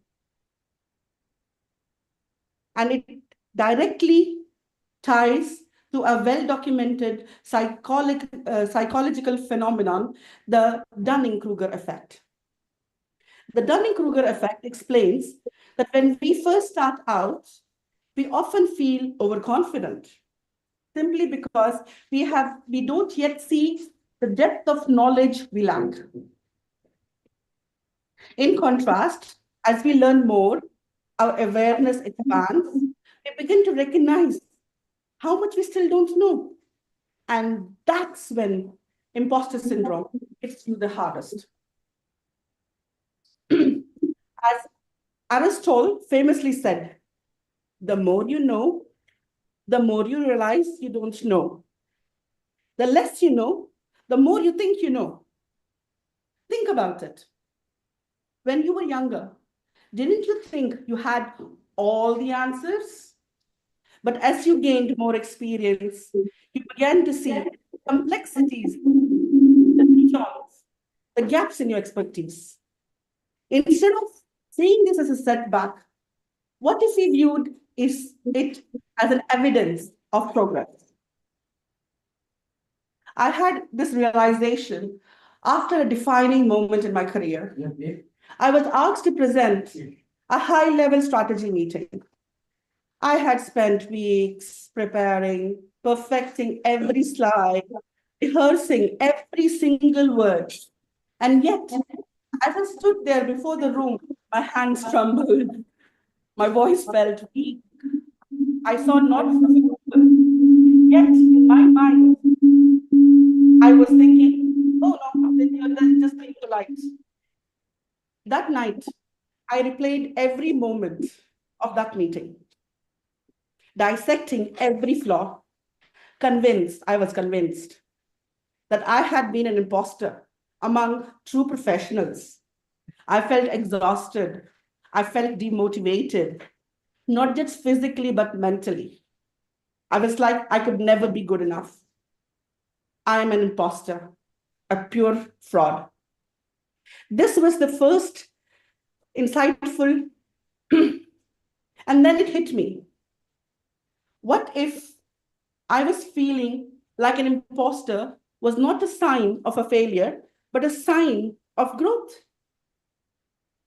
And it directly ties to a well-documented psychological phenomenon, the Dunning-Kruger effect. The Dunning-Kruger effect explains that when we first start out, we often feel overconfident, simply because we don't yet see the depth of knowledge we lack. In contrast, as we learn more, our awareness expands, we begin to recognize how much we still don't know. And that's when imposter syndrome hits you the hardest. As Aristotle famously said, the more you know, the more you realize you don't know. The less you know, the more you think you know. Think about it. When you were younger, didn't you think you had all the answers? But as you gained more experience, you began to see complexities, the gaps in your expertise. Instead of seeing this as a setback, what if we viewed it as an evidence of progress? I had this realization after a defining moment in my career. I was asked to present a high-level strategy meeting. I had spent weeks preparing, perfecting every slide, rehearsing every single word. And yet, as I stood there before the room, my hands trembled, my voice felt weak. I saw not people. Yet, in my mind, I was thinking, oh no, they're just being polite. That night, I replayed every moment of that meeting, dissecting every flaw, I was convinced that I had been an imposter among true professionals. I felt exhausted. I felt demotivated, not just physically, but mentally. I was like, I could never be good enough. I am an imposter, a pure fraud. This was the first insightful, and then it hit me. What if I was feeling like an imposter was not a sign of a failure, but a sign of growth?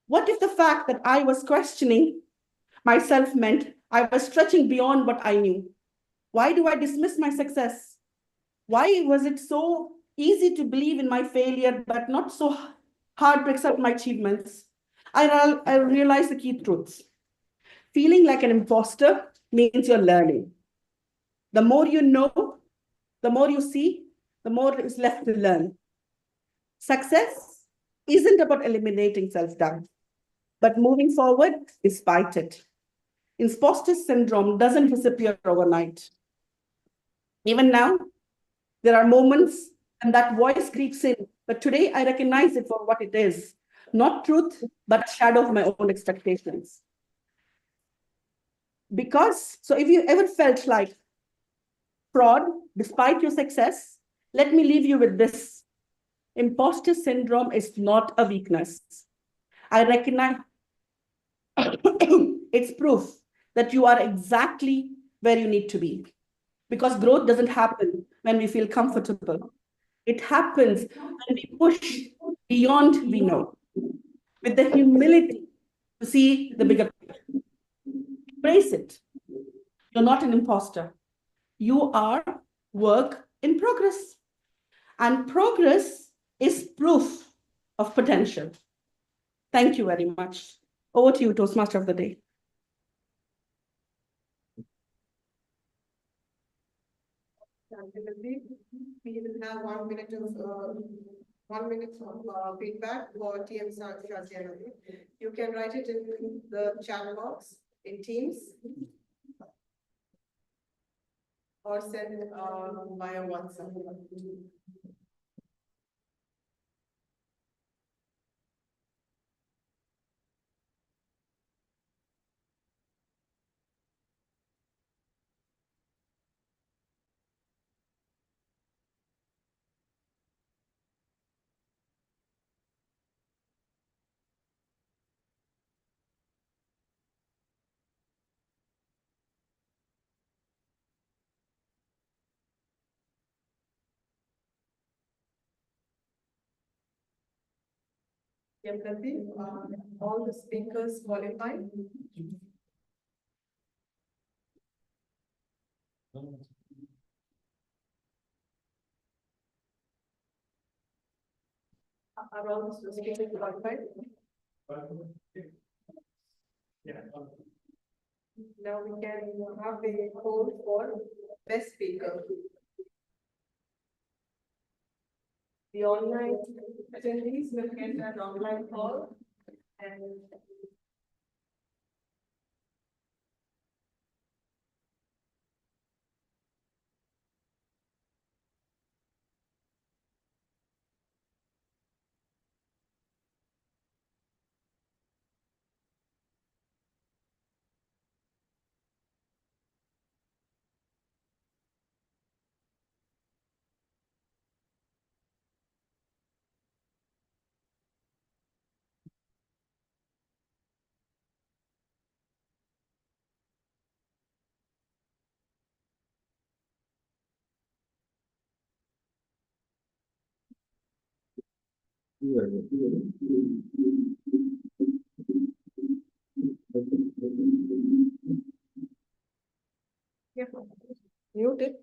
What if the fact that I was questioning myself meant I was stretching beyond what I knew? Why do I dismiss my success? Why was it so easy to believe in my failure, but not so hard to accept my achievements? I realized the key truths. Feeling like an imposter means you're learning. The more you know, the more you see, the more is left to learn. Success isn't about eliminating self-doubt, but moving forward despite it. Imposter syndrome doesn't disappear overnight. Even now, there are moments and that voice creeps in, but today I recognize it for what it is. Not truth, but a shadow of my own expectations. So if you ever felt like fraud, despite your success, let me leave you with this. Imposter syndrome is not a weakness. I recognize it's proof that you are exactly where you need to be. Because growth doesn't happen when we feel comfortable. It happens when we push beyond we know, with the humility to see the bigger picture. Embrace it. You're not an imposter. You are work in progress. And progress is proof of potential. Thank you very much. Over to you, Toastmaster of the Day. We will have 1 minute of feedback for TMC. You can write it in the chat box in Teams or send via WhatsApp. All the speakers qualified? Are all the speakers qualified? Yeah. Now we can have the poll for best speaker. The online attendees will get an online poll and mute it.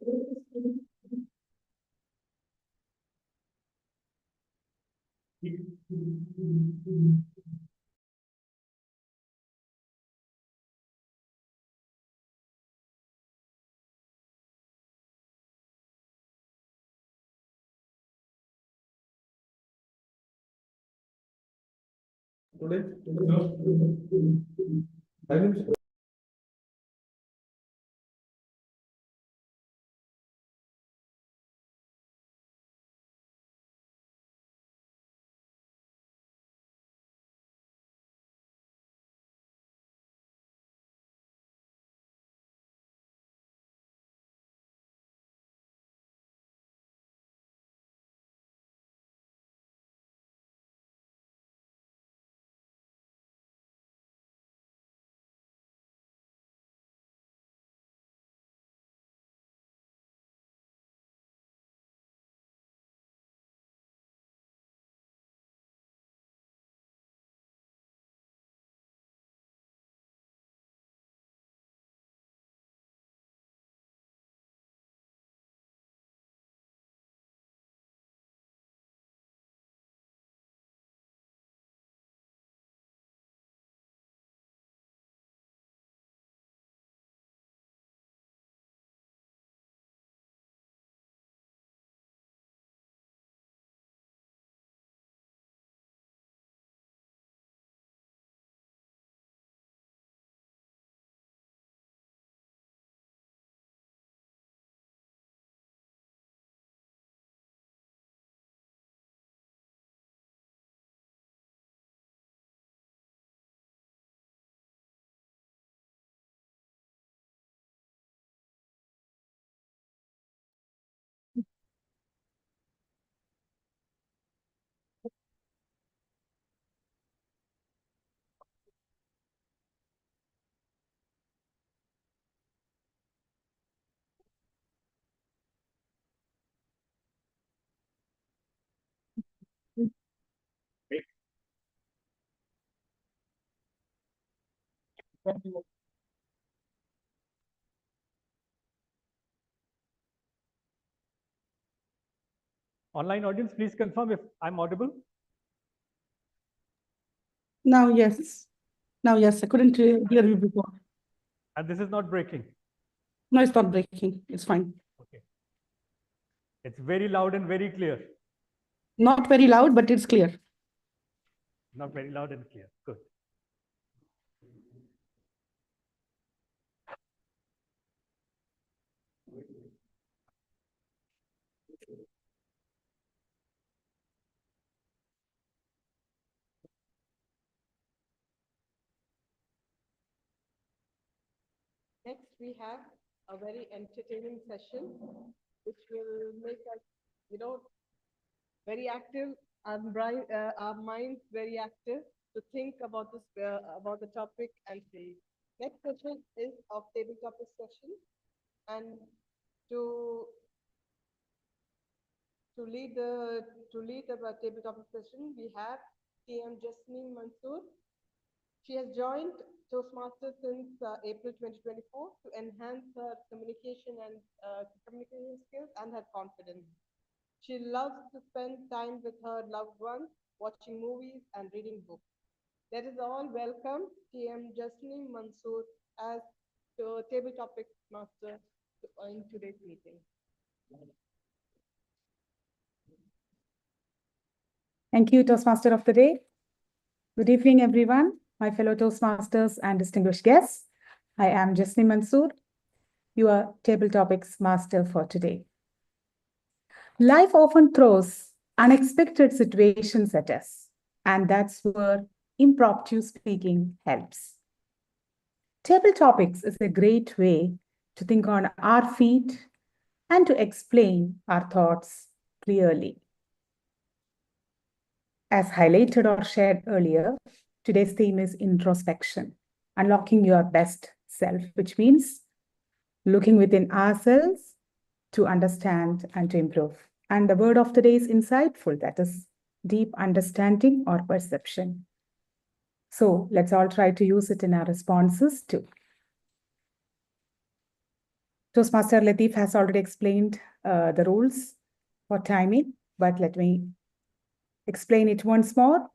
Online audience, please confirm if I'm audible. Now, yes. Now, yes, I couldn't hear you before. And this is not breaking. No, it's not breaking. It's fine. Okay. It's very loud and very clear. Not very loud, but it's clear. Not very loud and clear. Good. Next, we have a very entertaining session, which will make us, very active, our minds very active to think about this, about the topic and see. Next session is of tabletop discussion, and to lead the tabletop discussion, we have TM Jasmine Mansoor. She has joined Toastmasters since April 2024 to enhance her communication skills and her confidence. She loves to spend time with her loved ones, watching movies and reading books. Let us all welcome TM Jasmine Mansoor as the table topic master in today's meeting. Thank you, Toastmaster of the Day. Good evening, everyone, my fellow Toastmasters and distinguished guests. I am Jasmine Mansoor, your table topics master for today. Life often throws unexpected situations at us, and that's where impromptu speaking helps. Table topics is a great way to think on our feet and to explain our thoughts clearly. As highlighted or shared earlier, today's theme is introspection, unlocking your best self, which means looking within ourselves to understand and to improve. And the word of today is insightful, that is deep understanding or perception. So let's all try to use it in our responses too. Toastmaster Latif has already explained the rules for timing, but let me explain it once more.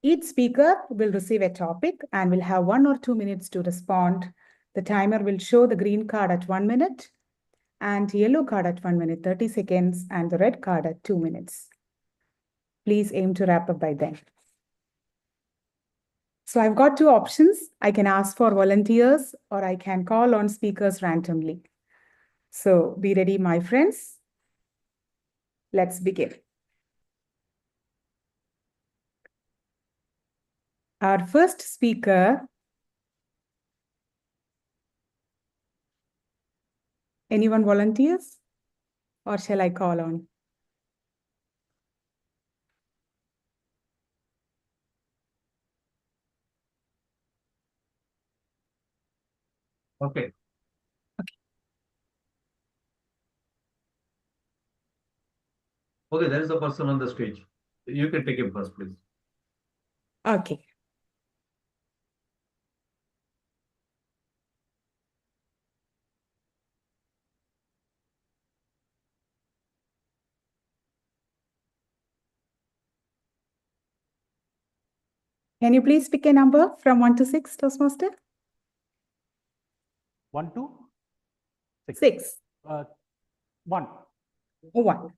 Each speaker will receive a topic and will have 1 or 2 minutes to respond. The timer will show the green card at 1 minute and yellow card at 1 minute, 30 seconds, and the red card at 2 minutes. Please aim to wrap up by then. So I've got 2 options. I can ask for volunteers or I can call on speakers randomly. So be ready, my friends. Let's begin. Our first speaker, anyone volunteers? Or shall I call on? Okay. Okay, there is a person on the stage. You can take him first, please. Okay. Can you please pick a number from 1 to 6, Toastmaster? 1 to 6. 6. 1. 1.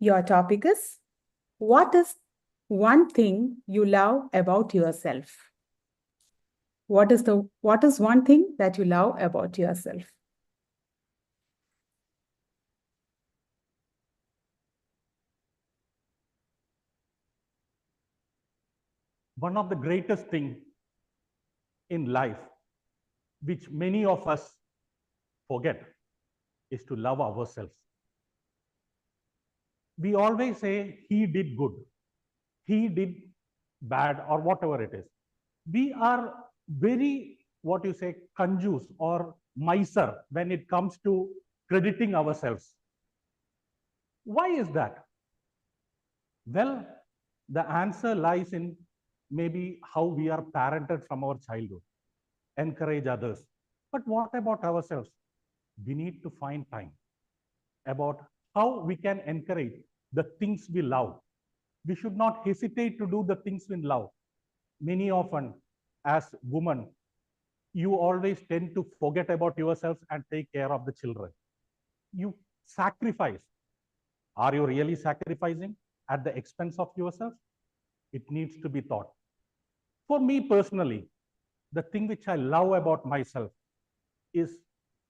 Your topic is, what is one thing you love about yourself? What is one thing that you love about yourself? One of the greatest things in life, which many of us forget, is to love ourselves. We always say, he did good, he did bad, or whatever it is. We are very, conjuice or miser when it comes to crediting ourselves. Why is that? Well, the answer lies in maybe how we are parented from our childhood, encourage others. But what about ourselves? We need to find time about how we can encourage the things we love. We should not hesitate to do the things we love. Many often, as women, you always tend to forget about yourselves and take care of the children. You sacrifice. Are you really sacrificing at the expense of yourself? It needs to be thought. For me personally, the thing which I love about myself is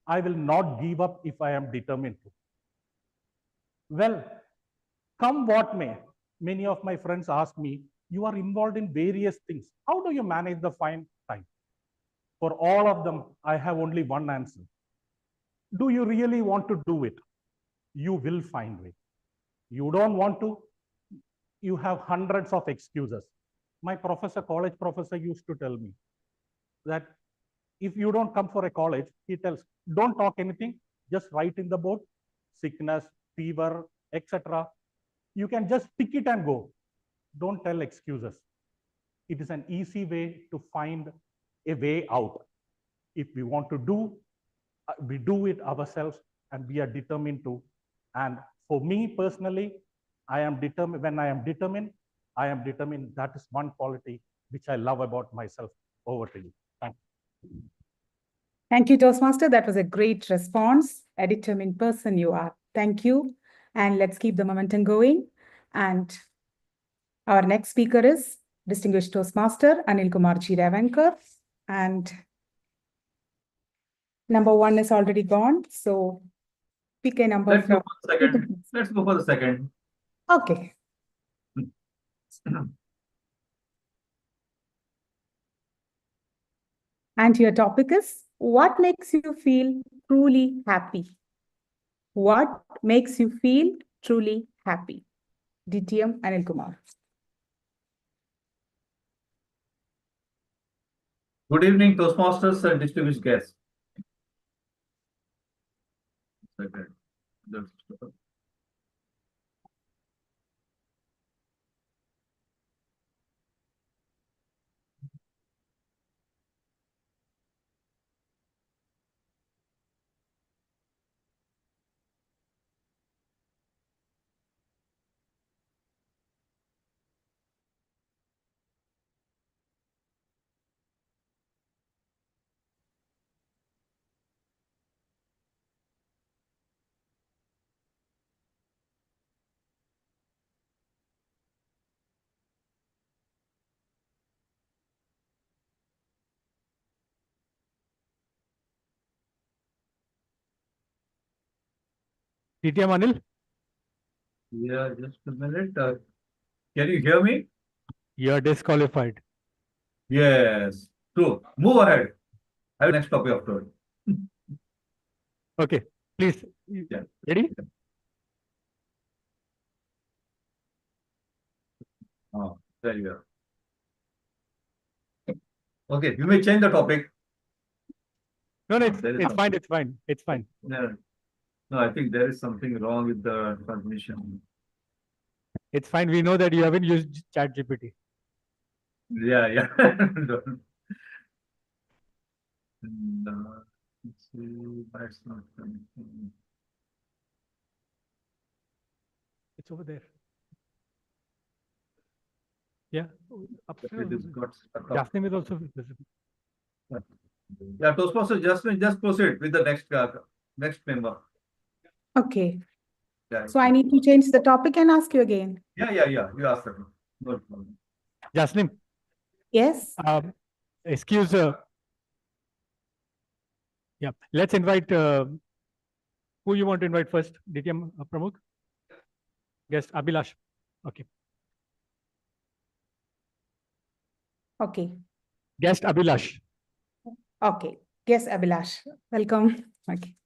I will not give up if I am determined to. Well, come what may, many of my friends ask me, you are involved in various things. How do you manage the fine time? For all of them, I have only one answer. Do you really want to do it? You will find way. You don't want to, you have hundreds of excuses. My college professor used to tell me that if you don't come for a college, he tells, don't talk anything, just write in the board, sickness, fever, etc. you can just pick it and go. Don't tell excuses. It is an easy way to find a way out. If we want to do, we do it ourselves, and we are determined to. And for me personally, I am determined. When I am determined, that is one quality which I love about myself. Over to you. Thank you. Thank you, Toastmaster. That was a great response. A determined person you are. Thank you. And let's keep the momentum going. And our next speaker is distinguished Toastmaster Anil Kumar G. Revankar. And number 1 is already gone. So pick a number. Let's go for the second. Let's go for the second. Okay. And your topic is, what makes you feel truly happy? What makes you feel truly happy? DTM Anil Kumar. Good evening, Toastmasters and distinguished guests. DTM Anil? Yeah, just a minute. Can you hear me? You're disqualified. Yes. True. Move ahead. I have next topic after. Okay, please. Yeah. Ready? Oh, there you are. Okay, you may change the topic. No, it's fine. It's fine. It's fine. No, no, I think there is something wrong with the transmission. It's fine. We know that you haven't used ChatGPT. Yeah, yeah. Let's see, that's not connecting. It's over there. Yeah. It is got stuck up. Jasmine is also visible. Yeah, Toastmaster, just proceed with the next member. Okay. Yeah. So I need to change the topic and ask you again. Yeah. You asked them. No problem. Jasmine. Yes. Excuse. Yeah. Let's invite. Who you want to invite first? DTM Pramukh? Guest Abhilash. Okay. Okay. Guest Abhilash. Okay. Yes, Abhilash. Welcome. Okay.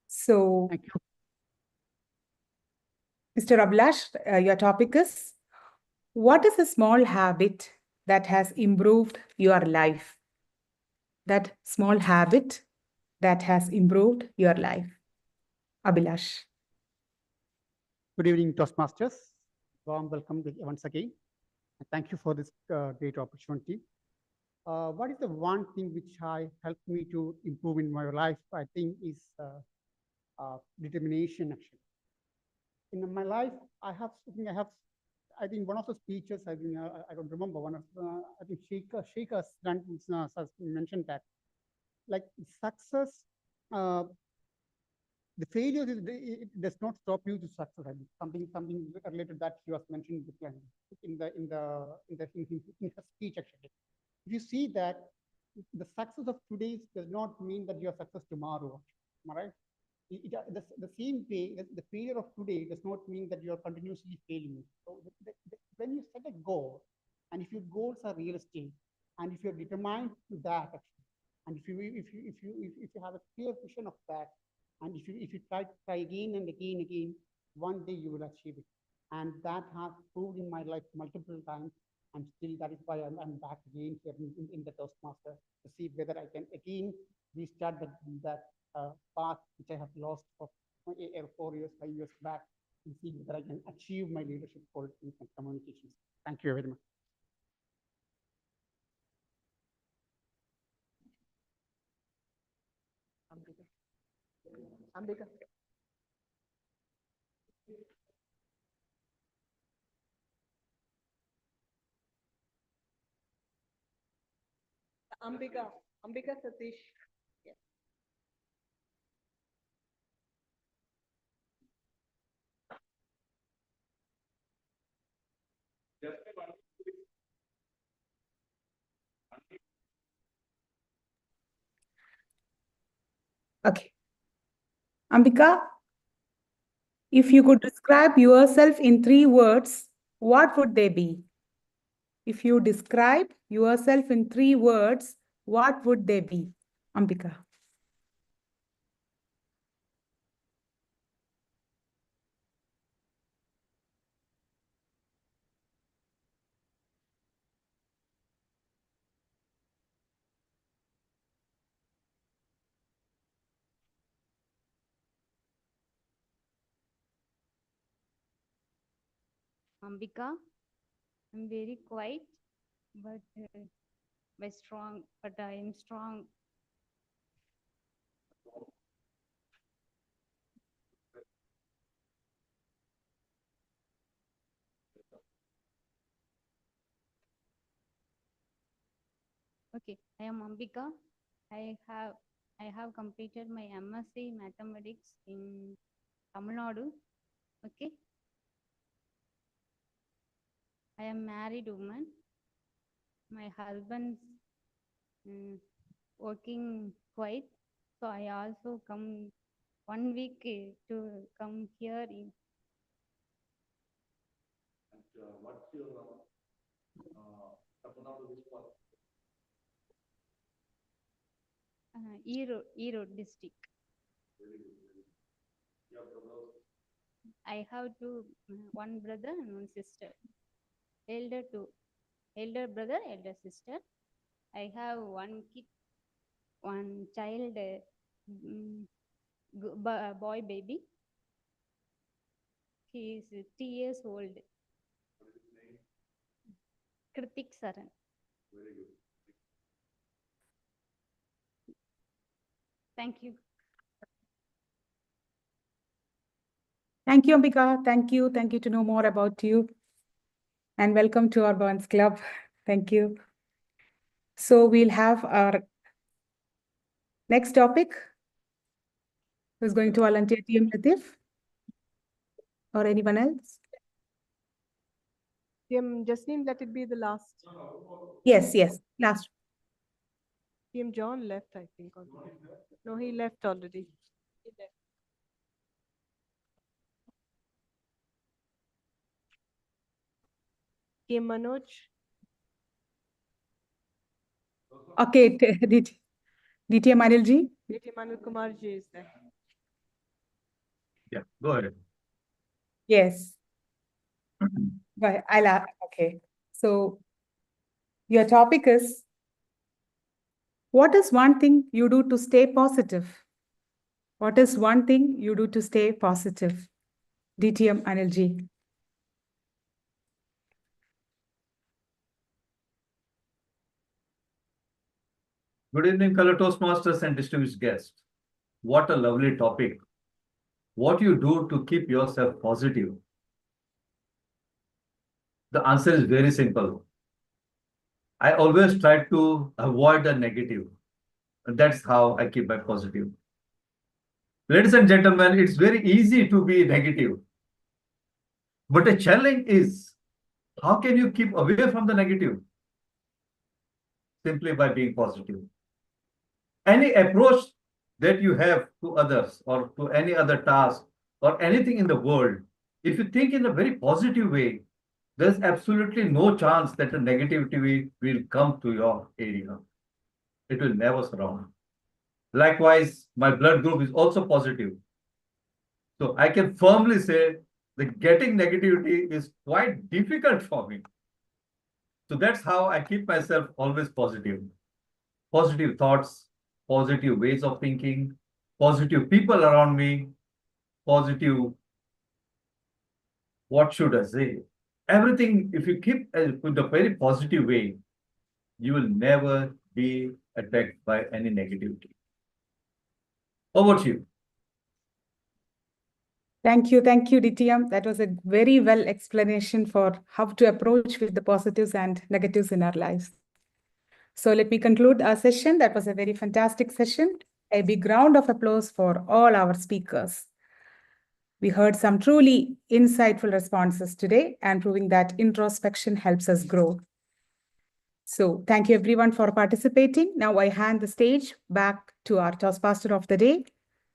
So, thank you. Mr. Abhilash, your topic is, what is a small habit that has improved your life? That small habit that has improved your life. Abhilash. Good evening, Toastmasters. Warm welcome once again. Thank you for this great opportunity. What is the one thing which helped me to improve in my life? I think is determination. Actually, in my life, I think one of the speeches. I don't remember one of. I think Sheikha mentioned that, like success. The failure it does not stop you to success. I mean, something related to that she was mentioning in her speech actually. If you see that the success of today does not mean that you are success tomorrow, right? The same way, the failure of today does not mean that you are continuously failing. So when you set a goal, and if your goals are realistic, and if you're determined to that, actually, and if you have a clear vision of that, and if you try again and again, one day you will achieve it. And that has proved in my life multiple times. And still that is why I'm back again here in the Toastmaster to see whether I can again restart that path which I have lost for 4 years, 5 years back. and see whether I can achieve my leadership qualities and communications. Thank you very much. Ambika. Ambika Satish. Yes. Okay. Ambika, if you could describe yourself in 3 words, what would they be? If you describe yourself in 3 words, what would they be? Ambika. Ambika, I'm very quiet, but I am strong. Okay, I am Ambika. I have completed my MSc Mathematics in Tamil Nadu. Okay. I am married woman. My husband's working Kuwait, so I also come 1 week to come here in. What's your Erode district. I have one brother and one sister. Elder brother, elder sister. I have one kid, one child, boy baby. He is 3 years old. Kritik Saran. Very good. Thank you. Thank you, Ambika. Thank you. Thank you to know more about you. And welcome to our Bhavan's Club. Thank you. So we'll have our next topic. Who's going to volunteer? TM Latif? Or anyone else? TM Jasneem, let it be the last. Yes, last. TM John left, I think. No, he left already. He left. TM Manoj. Okay, DTM Anilji? TM Anil Kumar ji is there. Yeah, go ahead. Yes. Right, okay. So your topic is, what is one thing you do to stay positive? What is one thing you do to stay positive? DTM Anilji. Good evening, fellow Toastmasters and distinguished guests. What a lovely topic. What you do to keep yourself positive? The answer is very simple. I always try to avoid the negative. And that's how I keep my positive. Ladies and gentlemen, it's very easy to be negative. But the challenge is, how can you keep away from the negative? Simply by being positive. Any approach that you have to others or to any other task or anything in the world, if you think in a very positive way, there's absolutely no chance that the negativity will come to your area. It will never surround. Likewise, my blood group is also positive. So I can firmly say that getting negativity is quite difficult for me. So that's how I keep myself always positive. Positive thoughts, positive ways of thinking, positive people around me, positive what should I say? Everything, if you keep with a very positive way, you will never be attacked by any negativity. Over to you. Thank you, DTM. That was a very well explanation for how to approach with the positives and negatives in our lives. So let me conclude our session. That was a very fantastic session. A big round of applause for all our speakers. We heard some truly insightful responses today and proving that introspection helps us grow. So thank you everyone for participating. Now I hand the stage back to our Toastmaster of the day,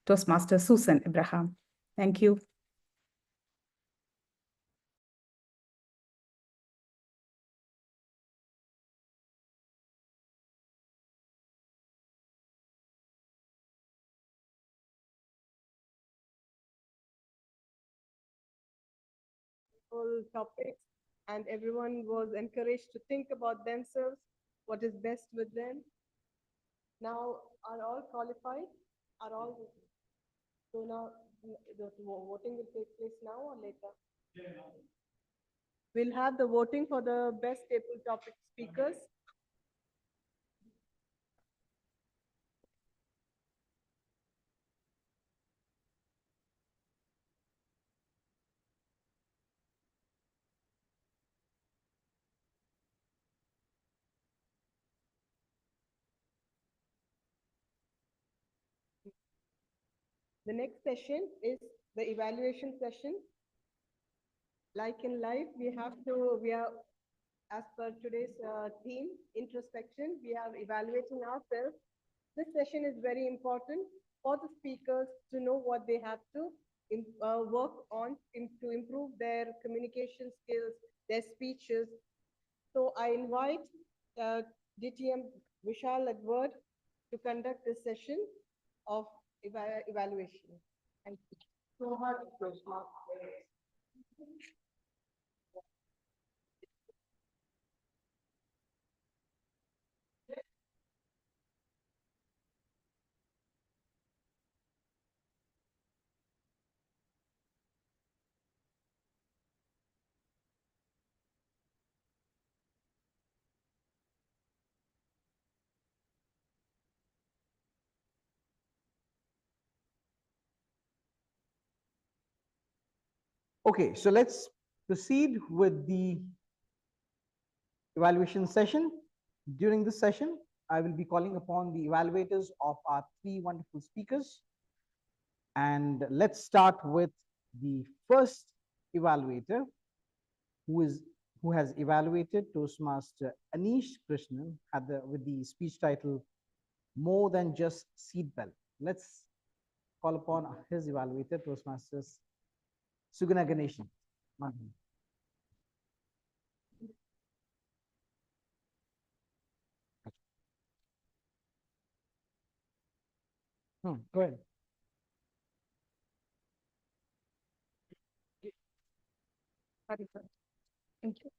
Toastmaster Susan Abraham. Thank you. Topics, and everyone was encouraged to think about themselves, what is best with them. Now, are all qualified? Are all? So now, the voting will take place now or later? We'll have the voting for the best table topic speakers. The next session is the evaluation session. Like in life, we are, as per today's theme, introspection, we are evaluating ourselves. This session is very important for the speakers to know what they have to work on to improve their communication skills, their speeches. So I invite DTM Vishal Edward to conduct this session of evaluation. Thank you. So much. Okay, so let's proceed with the evaluation session. During this session, I will be calling upon the evaluators of our three wonderful speakers. And let's start with the first evaluator, who has evaluated Toastmaster Anish Krishnan with the speech title, More Than Just Seatbelt. Let's call upon his evaluator, Toastmasters Sugana Ganeshan. Go ahead. Sorry, sir. Thank you.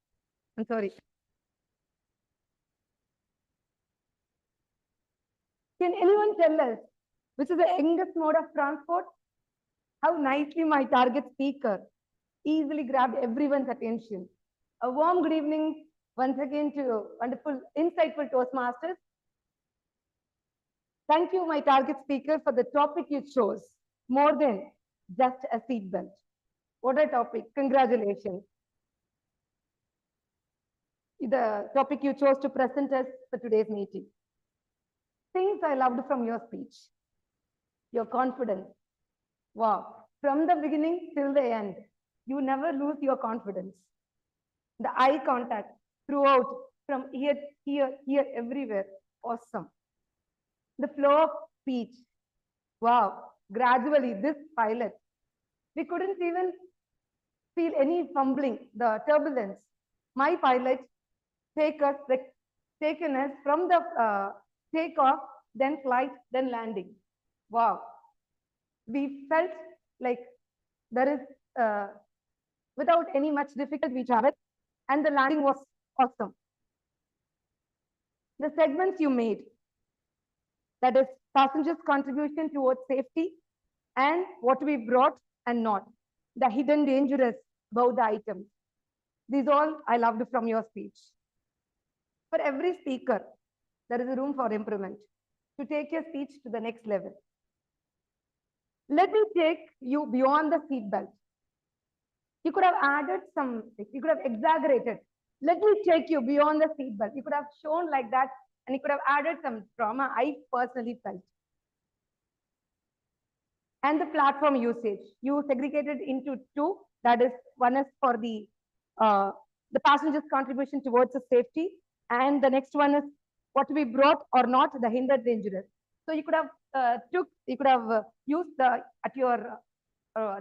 I'm sorry. Can anyone tell us which is the youngest mode of transport? How nicely my target speaker easily grabbed everyone's attention. A warm good evening once again to wonderful, insightful Toastmasters. Thank you, my target speaker, for the topic you chose, more than just a seatbelt. What a topic. Congratulations. The topic you chose to present us for today's meeting. Things I loved from your speech. Your confidence. Wow. From the beginning till the end, you never lose your confidence. The eye contact throughout, from here, everywhere. Awesome. The flow of speech. Wow. Gradually, this pilot, we couldn't even feel any fumbling, the turbulence. My pilot taken us from the takeoff, then flight, then landing. Wow. We felt like there is, without any much difficulty, we traveled, and the landing was awesome. The segments you made, that is passengers' contribution towards safety and what we brought and not, the hidden dangerous about the items. These all I loved from your speech. For every speaker, there is a room for improvement to take your speech to the next level. Let me take you beyond the seatbelt. You could have added some, you could have exaggerated. Let me take you beyond the seatbelt. You could have shown like that, and you could have added some trauma I personally felt. And the platform usage, you segregated into two. That is, one is for the passenger's contribution towards the safety, and the next one is what to be brought or not, the hindered dangerous. So you could have used the at your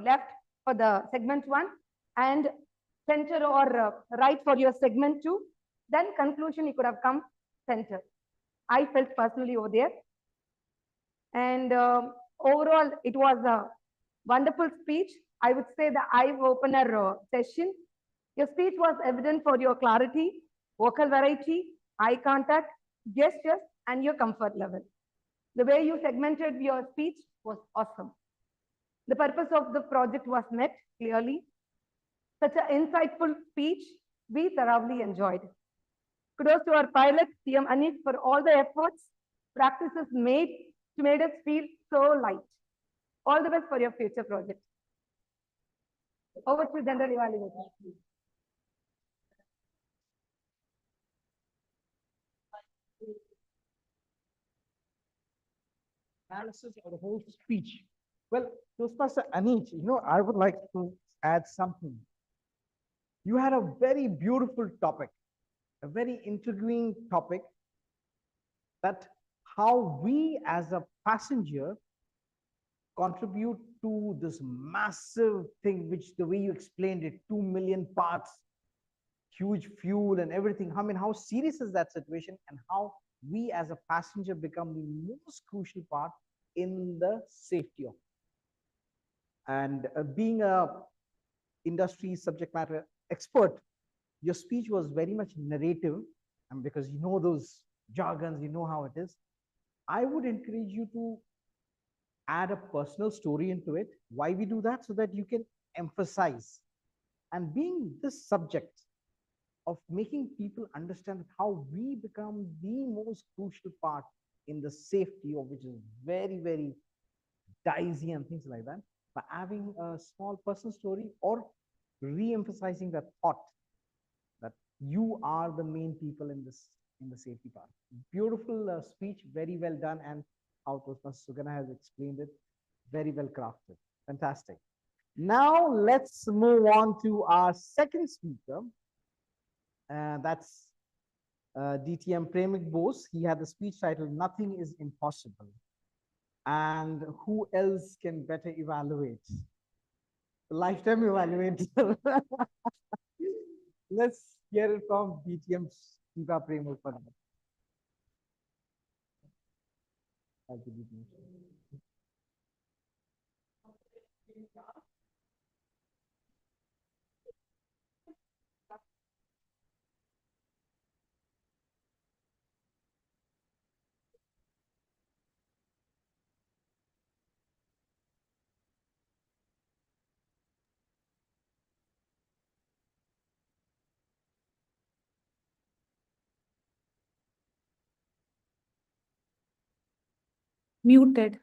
left for the segment 1, and center or right for your segment 2. Then conclusion, you could have come center. I felt personally over there. And overall, it was a wonderful speech. I would say the eye-opener session. Your speech was evident for your clarity, vocal variety, eye contact, gestures, and your comfort level. The way you segmented your speech was awesome. The purpose of the project was met clearly. Such an insightful speech, we thoroughly enjoyed. Kudos to our pilot, TM Anif, for all the efforts, practices made to make us feel so light. All the best for your future project. Over to general evaluation. Analysis of the whole speech. Well, Toastmaster Anish, I would like to add something. You had a very beautiful topic, a very intriguing topic, that how we as a passenger contribute to this massive thing, which the way you explained it, 2 million parts, huge fuel and everything. I mean, how serious is that situation, and how we as a passenger become the most crucial part in the safety of it. And being a industry subject matter expert, your speech was very much narrative, and because you know those jargons, you know how it is. I would encourage you to add a personal story into it. Why we do that? So that you can emphasize. And being this subject of making people understand how we become the most crucial part in the safety of, which is very, very dicey and things like that, by having a small personal story or re-emphasizing that thought that you are the main people in this, in the safety part. Beautiful speech, very well done, and how Toastmaster Sugana has explained it, very well crafted. Fantastic. Now let's move on to our second speaker. That's DTM Premik Bose. He had the speech title, Nothing is Impossible. And who else can better evaluate? The lifetime evaluator. Let's hear it from DTM Premik for that. Thank you, DTM. Muted.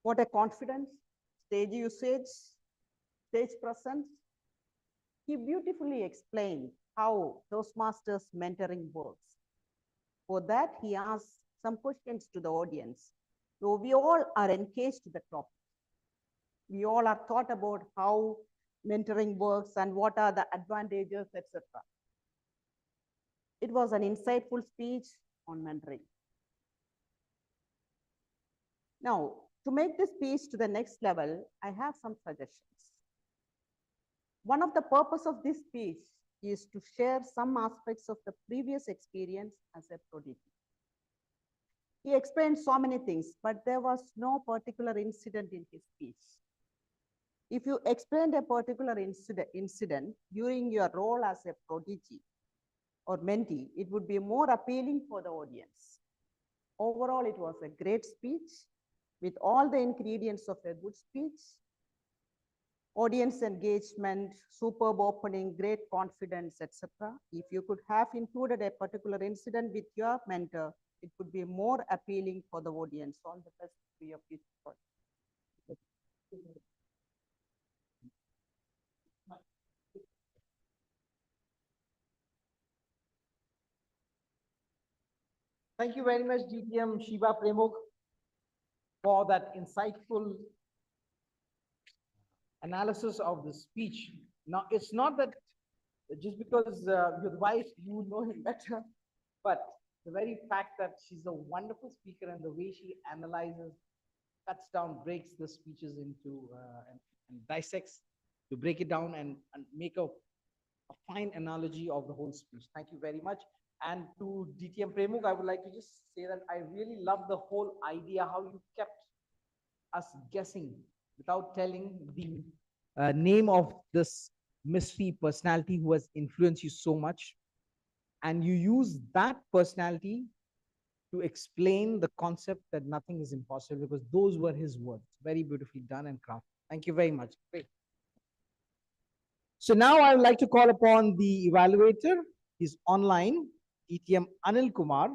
What a confidence, stage usage, stage presence. He beautifully explained how Toastmasters mentoring works. For that, he asked some questions to the audience. So we all are engaged to the topic. We all are thought about how mentoring works and what are the advantages, etc. It was an insightful speech on mentoring. Now, to make this speech to the next level, I have some suggestions. One of the purpose of this speech is to share some aspects of the previous experience as a prodigy. He explained so many things, but there was no particular incident in his speech. If you explained a particular incident during your role as a prodigy or mentee, it would be more appealing for the audience. Overall, it was a great speech with all the ingredients of a good speech. Audience engagement, superb opening, great confidence, etc. If you could have included a particular incident with your mentor, it would be more appealing for the audience. All the best for your future project. Thank you very much, DTM Shiva Premok, for that insightful analysis of the speech. Now, it's not that just because your wife, you know him better, but the very fact that she's a wonderful speaker and the way she analyzes, cuts down, breaks the speeches into and dissects to break it down and make a fine analogy of the whole speech. Thank you very much. And to DTM Premok, I would like to just say that I really love the whole idea, how you kept us guessing without telling the name of this mystery personality who has influenced you so much. And you use that personality to explain the concept that nothing is impossible, because those were his words. Very beautifully done and crafted. Thank you very much. Great. So now I would like to call upon the evaluator. He's online, DTM Anil Kumar,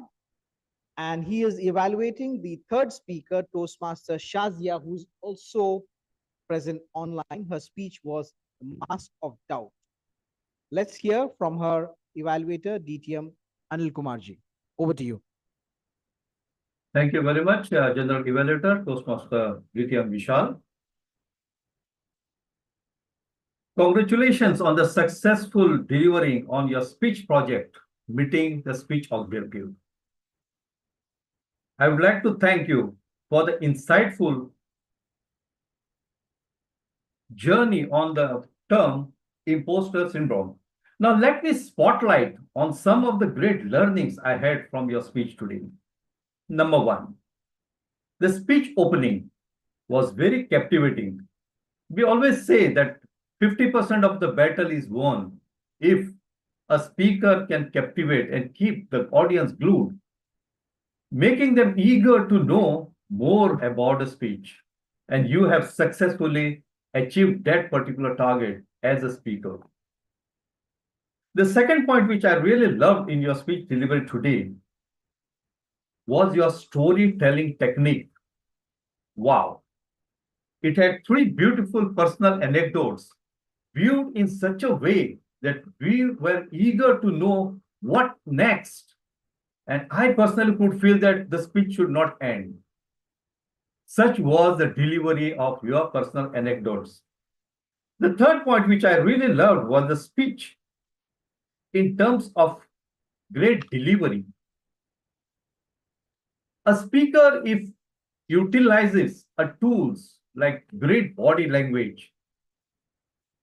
and he is evaluating the third speaker, Toastmaster Shazia, who's also present online. Her speech was The Mask of Doubt. Let's hear from her evaluator, DTM Anil Kumarji. Over to you. Thank you very much, General Evaluator, Toastmaster DTM Vishal. Congratulations on the successful delivering on your speech project, meeting the speech objective. I would like to thank you for the insightful journey on the term imposter syndrome. Now, let me spotlight on some of the great learnings I had from your speech today. Number one, the speech opening was very captivating. We always say that 50% of the battle is won if a speaker can captivate and keep the audience glued, making them eager to know more about a speech. And you have successfully achieved that particular target as a speaker. The second point which I really loved in your speech delivery today was your storytelling technique. Wow. It had 3 beautiful personal anecdotes viewed in such a way that we were eager to know what next. And I personally could feel that the speech should not end. Such was the delivery of your personal anecdotes. The third point which I really loved was the speech in terms of great delivery. A speaker, if utilizes tools like great body language,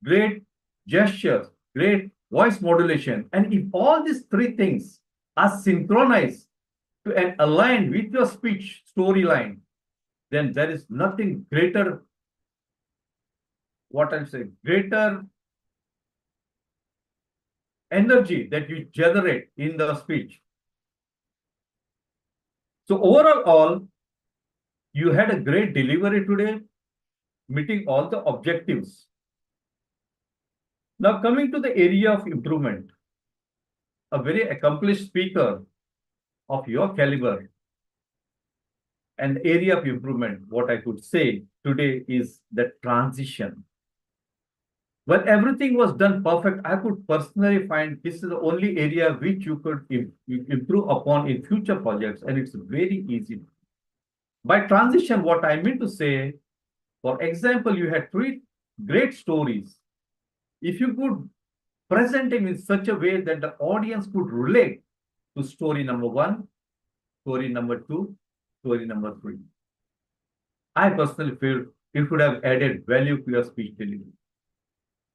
great gestures, great voice modulation, and if all these 3 things are synchronized to and aligned with your speech storyline, then there is nothing greater, what I'm saying, greater energy that you generate in the speech. So overall, you had a great delivery today, meeting all the objectives. Now coming to the area of improvement, a very accomplished speaker of your caliber, an area of improvement, what I could say today is the transition. When everything was done perfect, I could personally find this is the only area which you could improve upon in future projects, and it's very easy. By transition, what I mean to say, for example, you had three great stories. If you could present them in such a way that the audience could relate to story number one, story number two, story number three, I personally feel it would have added value to your speech delivery.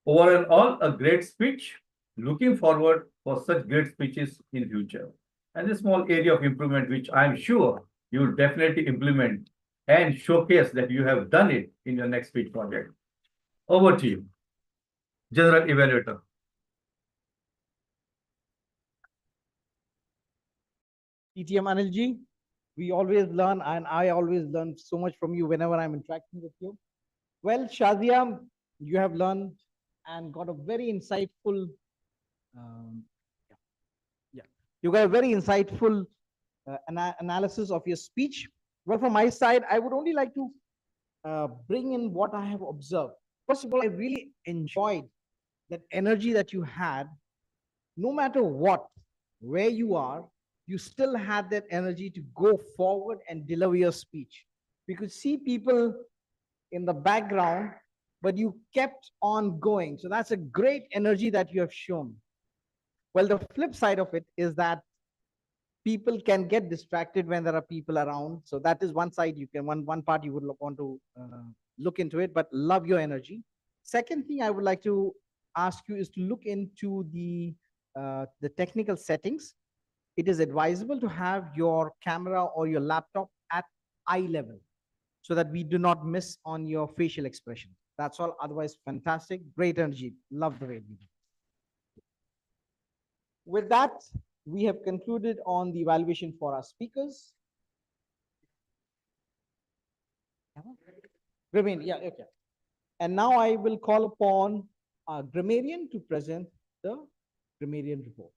Overall, a great speech. Looking forward for such great speeches in future. And a small area of improvement, which I'm sure you will definitely implement and showcase that you have done it in your next speech project. Over to you, General Evaluator. TTM Anilji, we always learn, and I always learn so much from you whenever I'm interacting with you. Well, Shazia, you have learned and got a very insightful, you got a very insightful analysis of your speech. Well, from my side, I would only like to bring in what I have observed. First of all, I really enjoyed that energy that you had. No matter what, where you are, you still had that energy to go forward and deliver your speech. We could see people in the background, but you kept on going. So that's a great energy that you have shown. Well, the flip side of it is that people can get distracted when there are people around. So that is one side you can, one part you would want to look into it, but love your energy. Second thing I would like to ask you is to look into the technical settings. It is advisable to have your camera or your laptop at eye level so that we do not miss on your facial expression. That's all. Otherwise, fantastic. Great energy. Love the way you do. With that, we have concluded on the evaluation for our speakers. Grammarian, yeah, okay. And now I will call upon our grammarian to present the grammarian report.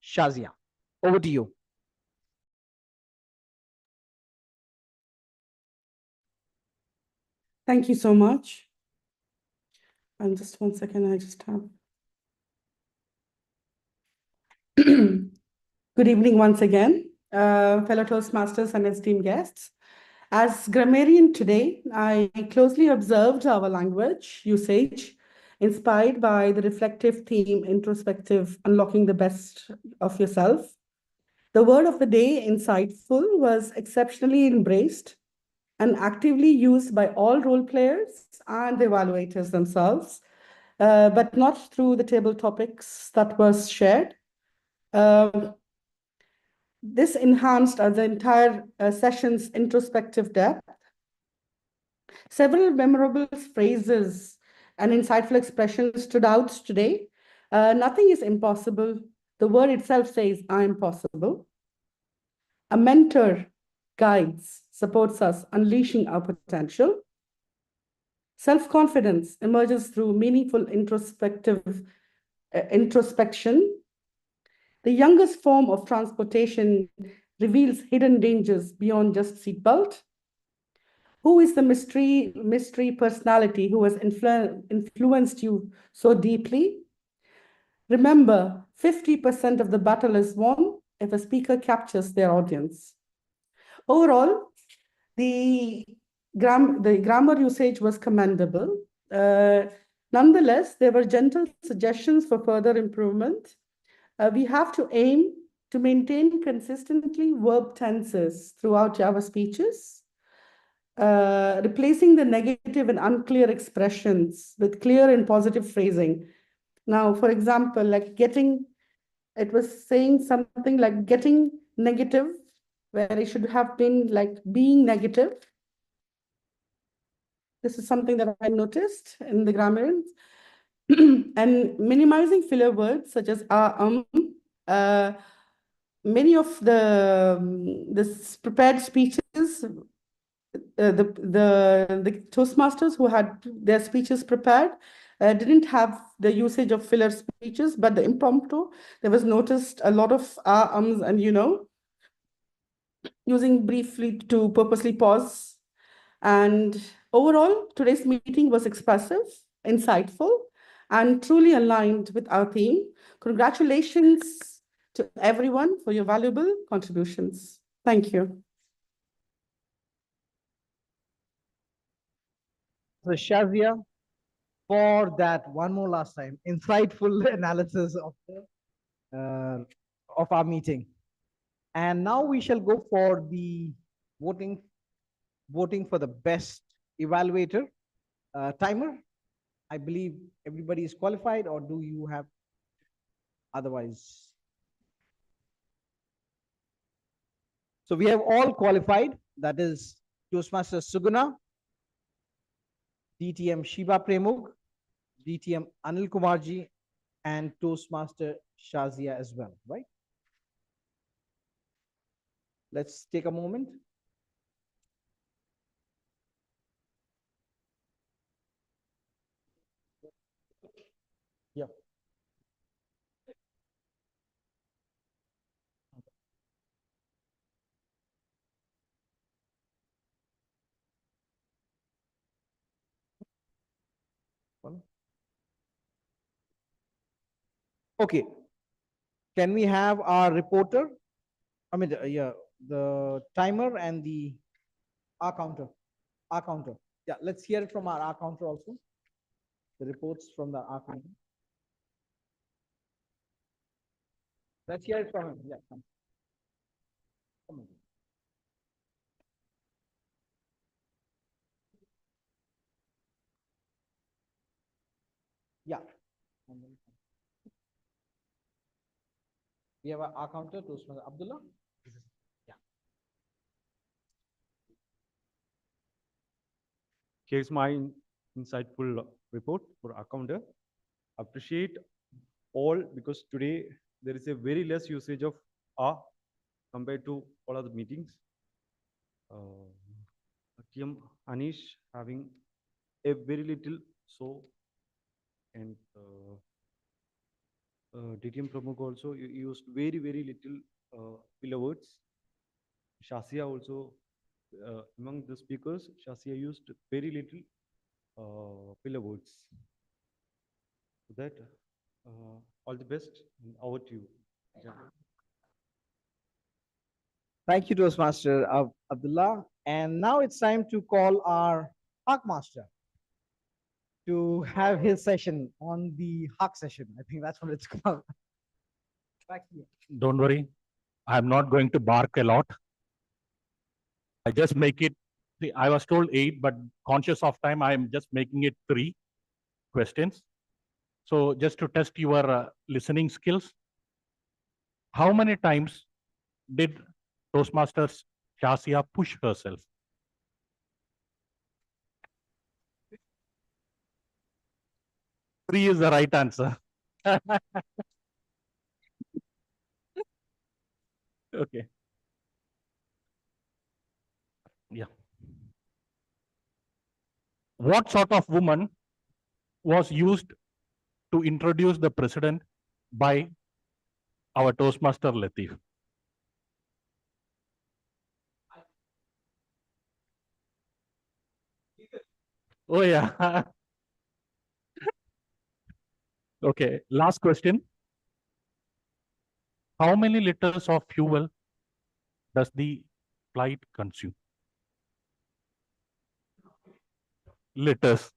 Shazia, over to you. Thank you so much. And just 1 second, I just have. Good evening once again, fellow Toastmasters and esteemed guests. As grammarian today, I closely observed our language usage, inspired by the reflective theme, introspective, unlocking the best of yourself. The word of the day, insightful, was exceptionally embraced and actively used by all role players and the evaluators themselves, but not through the table topics that was shared. This enhanced the entire session's introspective depth. Several memorable phrases and insightful expressions stood out today. Nothing is impossible. The word itself says, I am possible. A mentor guides, supports us, unleashing our potential. Self-confidence emerges through meaningful introspection. The youngest form of transportation reveals hidden dangers beyond just seatbelt. Who is the mystery personality who has influenced you so deeply? Remember, 50% of the battle is won if a speaker captures their audience. Overall, the grammar usage was commendable. Nonetheless, there were gentle suggestions for further improvement. We have to aim to maintain consistently verb tenses throughout our speeches, replacing the negative and unclear expressions with clear and positive phrasing. Now, for example, like it was saying something like getting negative, where it should have been like being negative. This is something that I noticed in the grammarians. And minimizing filler words such as many of the prepared speeches, the Toastmasters who had their speeches prepared didn't have the usage of filler speeches, but the impromptu, there was noticed a lot of and using briefly to purposely pause. And overall, today's meeting was expressive, insightful, and truly aligned with our theme. Congratulations to everyone for your valuable contributions. Thank you. So Shazia, for that one more last time, insightful analysis of our meeting. And now we shall go for the voting for the best evaluator. Timer, I believe everybody is qualified, or do you have otherwise? So we have all qualified, that is Toastmaster Suguna, DTM Shiba Premug, DTM Anil Kumarji, and Toastmaster Shazia as well, right? Let's take a moment. Yeah. Okay. Can we have our reporter? I mean, yeah, the timer and the R counter. R counter. Yeah, let's hear it from our R counter also. The reports from the R counter. Let's hear it from him. Yeah, come. Come on. Yeah. We have our counter to Abdullah. Yeah. Here's my insightful report for accounter. Appreciate all because today there is a very less usage of A compared to all other meetings. TM Anish having a very little so, and DTM Pramukh also used very little filler words. Shazia also among the speakers, Shazia used very little filler words. So that all the best and over to you. Yeah. Thank you, Toastmaster Abdullah. And now it's time to call our Hawk Master to have his session on the Hawk session. I think that's what it's called. Back to you. Don't worry, I'm not going to bark a lot. I just make it, see, I was told 8, but conscious of time, I'm just making it 3 questions. So just to test your listening skills, how many times did Toastmasters Shazia push herself? Three is the right answer. Okay. Yeah. What sort of woman was used to introduce the president by our Toastmaster Latif? Oh, yeah. Okay, last question. How many liters of fuel does the flight consume? Liters.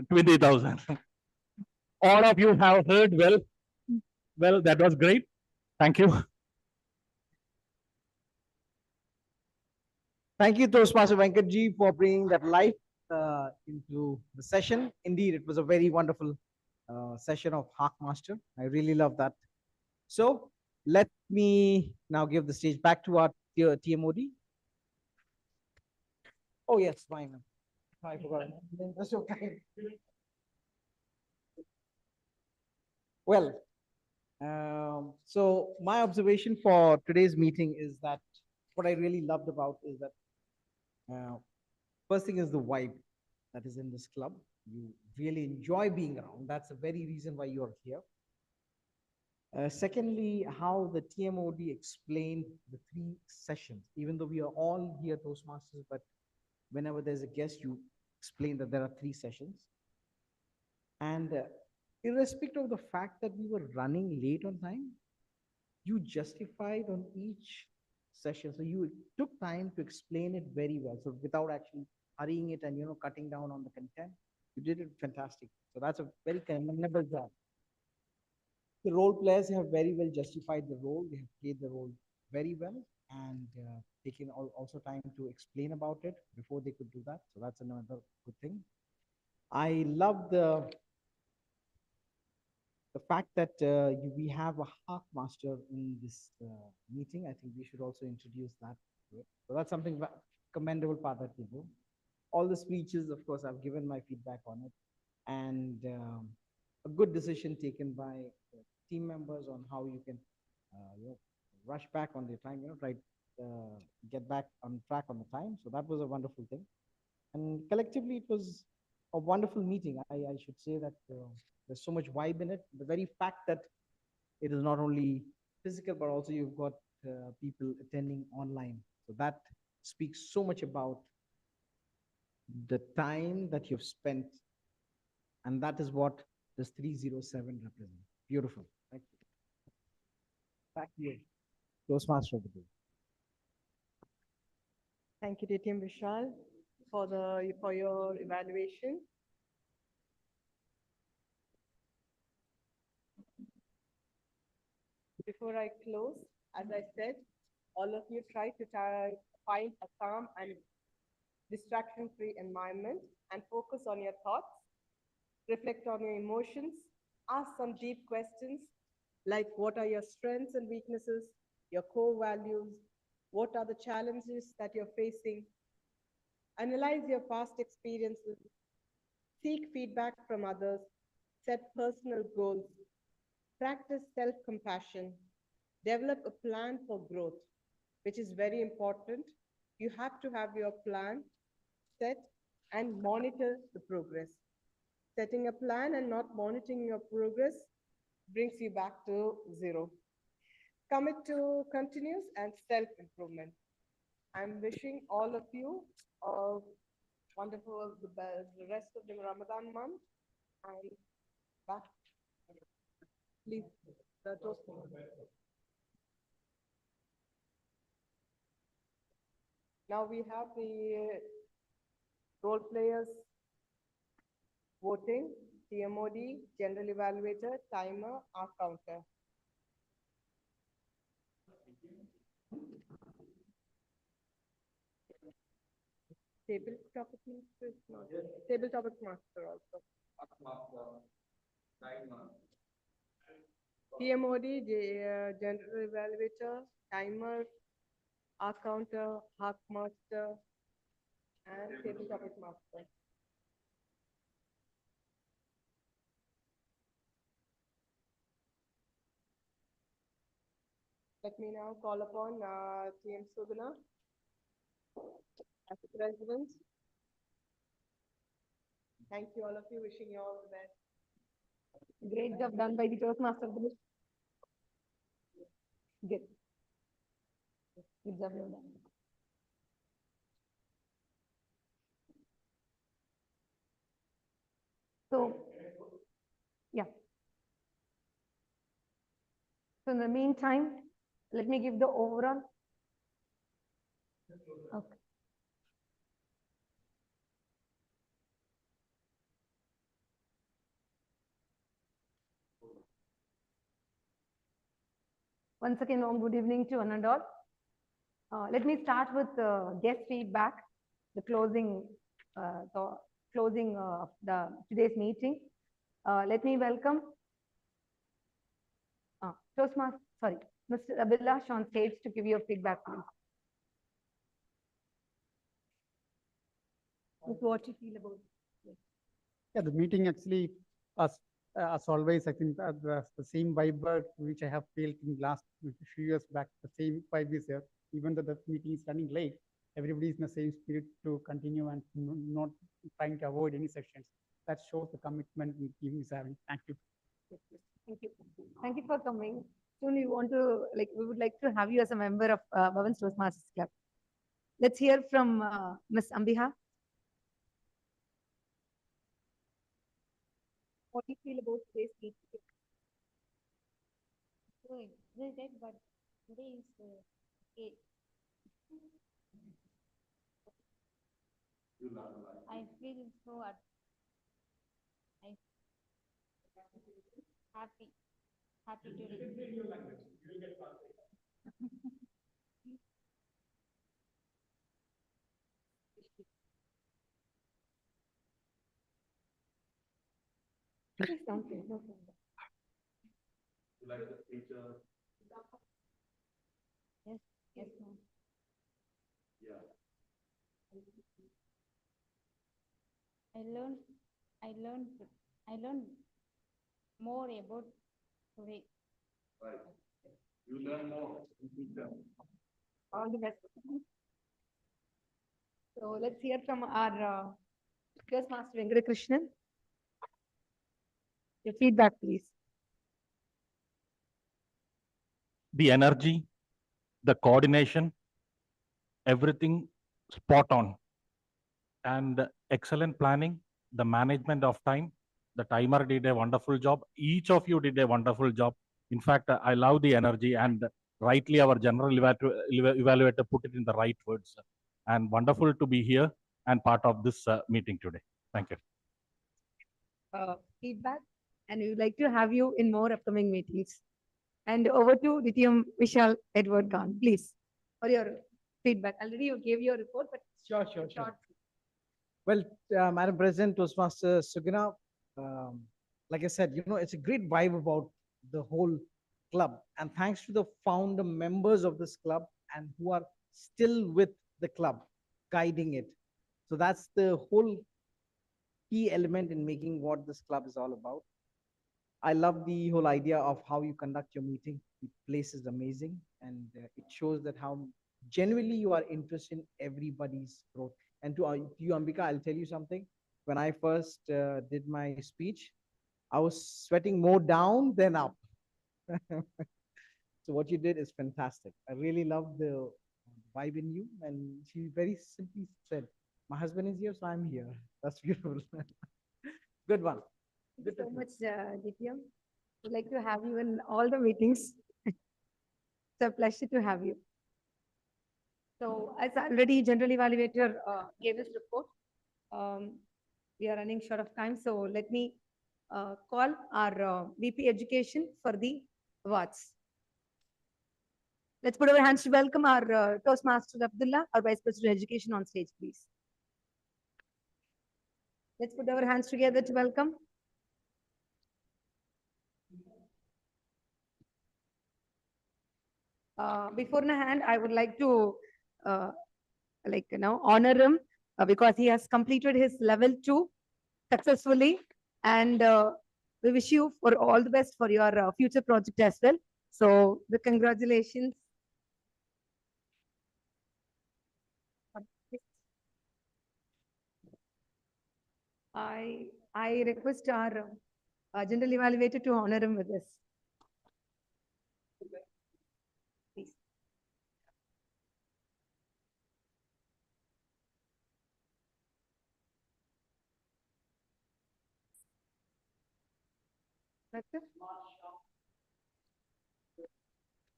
20,000. All of you have heard well. Well, that was great. Thank you. Thank you, Toastmaster Venkatji, for bringing that life into the session. Indeed, it was a very wonderful session of Hawk Master. I really love that. So let me now give the stage back to our TMOD. Oh, yes, fine. I forgot. That's okay. Well, so my observation for today's meeting is that what I really loved about is that first thing is the vibe that is in this club. You really enjoy being around. That's the very reason why you're here. Secondly, how the TMOD explained the 3 sessions, even though we are all here Toastmasters, but whenever there's a guest, you explain that there are 3 sessions. And irrespective of the fact that we were running late on time, you justified on each session. So you took time to explain it very well. So without actually hurrying it and, cutting down on the content, you did it fantastic. So that's a very commendable job. The role players have very well justified the role. They have played the role very well and taken also time to explain about it before they could do that. So that's another good thing. I love the fact that we have a half master in this meeting. I think we should also introduce that. So that's something commendable part that we do. All the speeches, of course, I've given my feedback on it, and a good decision taken by team members on how you can rush back on the time, try get back on track on the time. So that was a wonderful thing. And collectively, it was a wonderful meeting. I should say that there's so much vibe in it. The very fact that it is not only physical, but also you've got people attending online. So that speaks so much about the time that you've spent. And that is what this 307 represents. Beautiful. Thank you. Back to you. Toastmaster of the day. Thank you, DTM Vishal, for your evaluation. Before I close, as I said, all of you try to find a calm and distraction-free environment and focus on your thoughts, reflect on your emotions, ask some deep questions like what are your strengths and weaknesses, your core values, what are the challenges that you're facing, analyze your past experiences, seek feedback from others, set personal goals, practice self-compassion, develop a plan for growth, which is very important. You have to have your plan set and monitor the progress. Setting a plan and not monitoring your progress brings you back to zero. Commit to continuous and self-improvement. I'm wishing all of you a wonderful the rest of the Ramadan month and back. Please, the toast. Now we have the role players voting, TMOD, general evaluator, timer, our counter. Table topic master is not. Table topic master also. TMOD, general evaluator, timer, our counter, hack master, and table topic master. Let me now call upon TM Suguna as the president. Thank you, all of you. Wishing you all the best. Great job done by the Toastmaster. Good. Good job done. So, yeah. So in the meantime, let me give the overall. Okay. Once again, good evening to one and all. Let me start with guest feedback, the closing of today's meeting. Let me welcome Toastmaster, sorry, Mr. Abhilash on stage to give your feedback, please. What you feel about it? Yeah, the meeting actually, as always, I think the same vibe which I have felt in last few years back, the same vibe is here. Even though the meeting is running late, everybody is in the same spirit to continue and not trying to avoid any sessions. That shows the commitment the team is having. Thank you. Thank you. Thank you for coming. Soon we would like to have you as a member of Bhavan's Toastmasters Club. Let's hear from Ms. Ambiha. What do you feel about today's meeting? excited, but today is okay. I feel so I happy today. Please don't say, no problem. You like the feature? Yes, yes, ma'am. Yeah. I learned more about today. Right. You learn more in future. All the best. So let's hear from our Toastmaster Venkata Krishnan. Your feedback, please. The energy, the coordination, everything spot on. And excellent planning, the management of time. The timer did a wonderful job. Each of you did a wonderful job. In fact, I love the energy, and rightly our general evaluator put it in the right words. And wonderful to be here and part of this meeting today. Thank you. Feedback, and we would like to have you in more upcoming meetings. And over to DTM Vishal Edward Khan, please, for your feedback. Already you gave your report, but Sure. short. Well, Madam President, Toastmaster Sugina, like I said, it's a great vibe about the whole club. And thanks to the founder members of this club and who are still with the club, guiding it. So that's the whole key element in making what this club is all about. I love the whole idea of how you conduct your meeting. The place is amazing, and it shows that how genuinely you are interested in everybody's growth. And to you, Ambika, I'll tell you something. When I first did my speech, I was sweating more down than up. So what you did is fantastic. I really love the vibe in you. And she very simply said, my husband is here, so I'm here. That's beautiful. Good one. Thank you so much, DTM. We'd like to have you in all the meetings. It's a pleasure to have you. So as already general evaluator gave his report, we are running short of time. So let me call our VP Education for the awards. Let's put our hands to welcome our Toastmaster Abdullah, our Vice President Education, on stage, please. Let's put our hands together to welcome. Before my hand, I would like to honor him because he has completed his level 2 successfully, and we wish you for all the best for your future project as well. So the congratulations. I request our general evaluator to honor him with this. Please. Latif?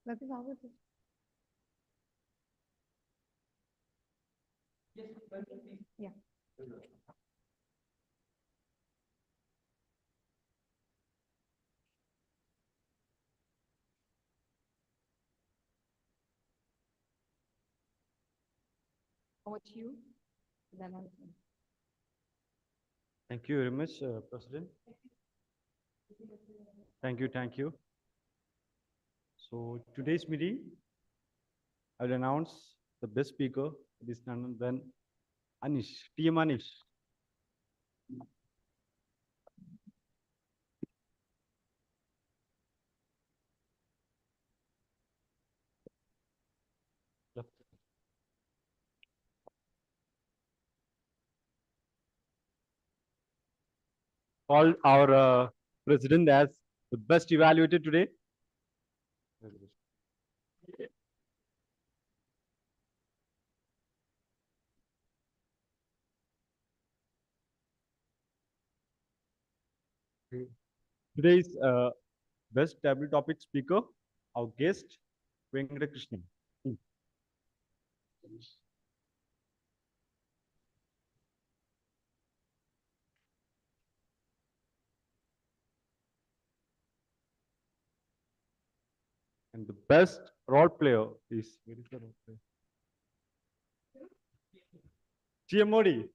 Latif, how was it? Yeah. Over to you. Thank you very much, President. Thank you. So today's meeting, I will announce the best speaker. This none than Anish, TM Anish. Called our president as the best evaluator today. Today's best table topic speaker our guest, Venkatakrishnan. And the best role player is, where is the role player? GM Modi.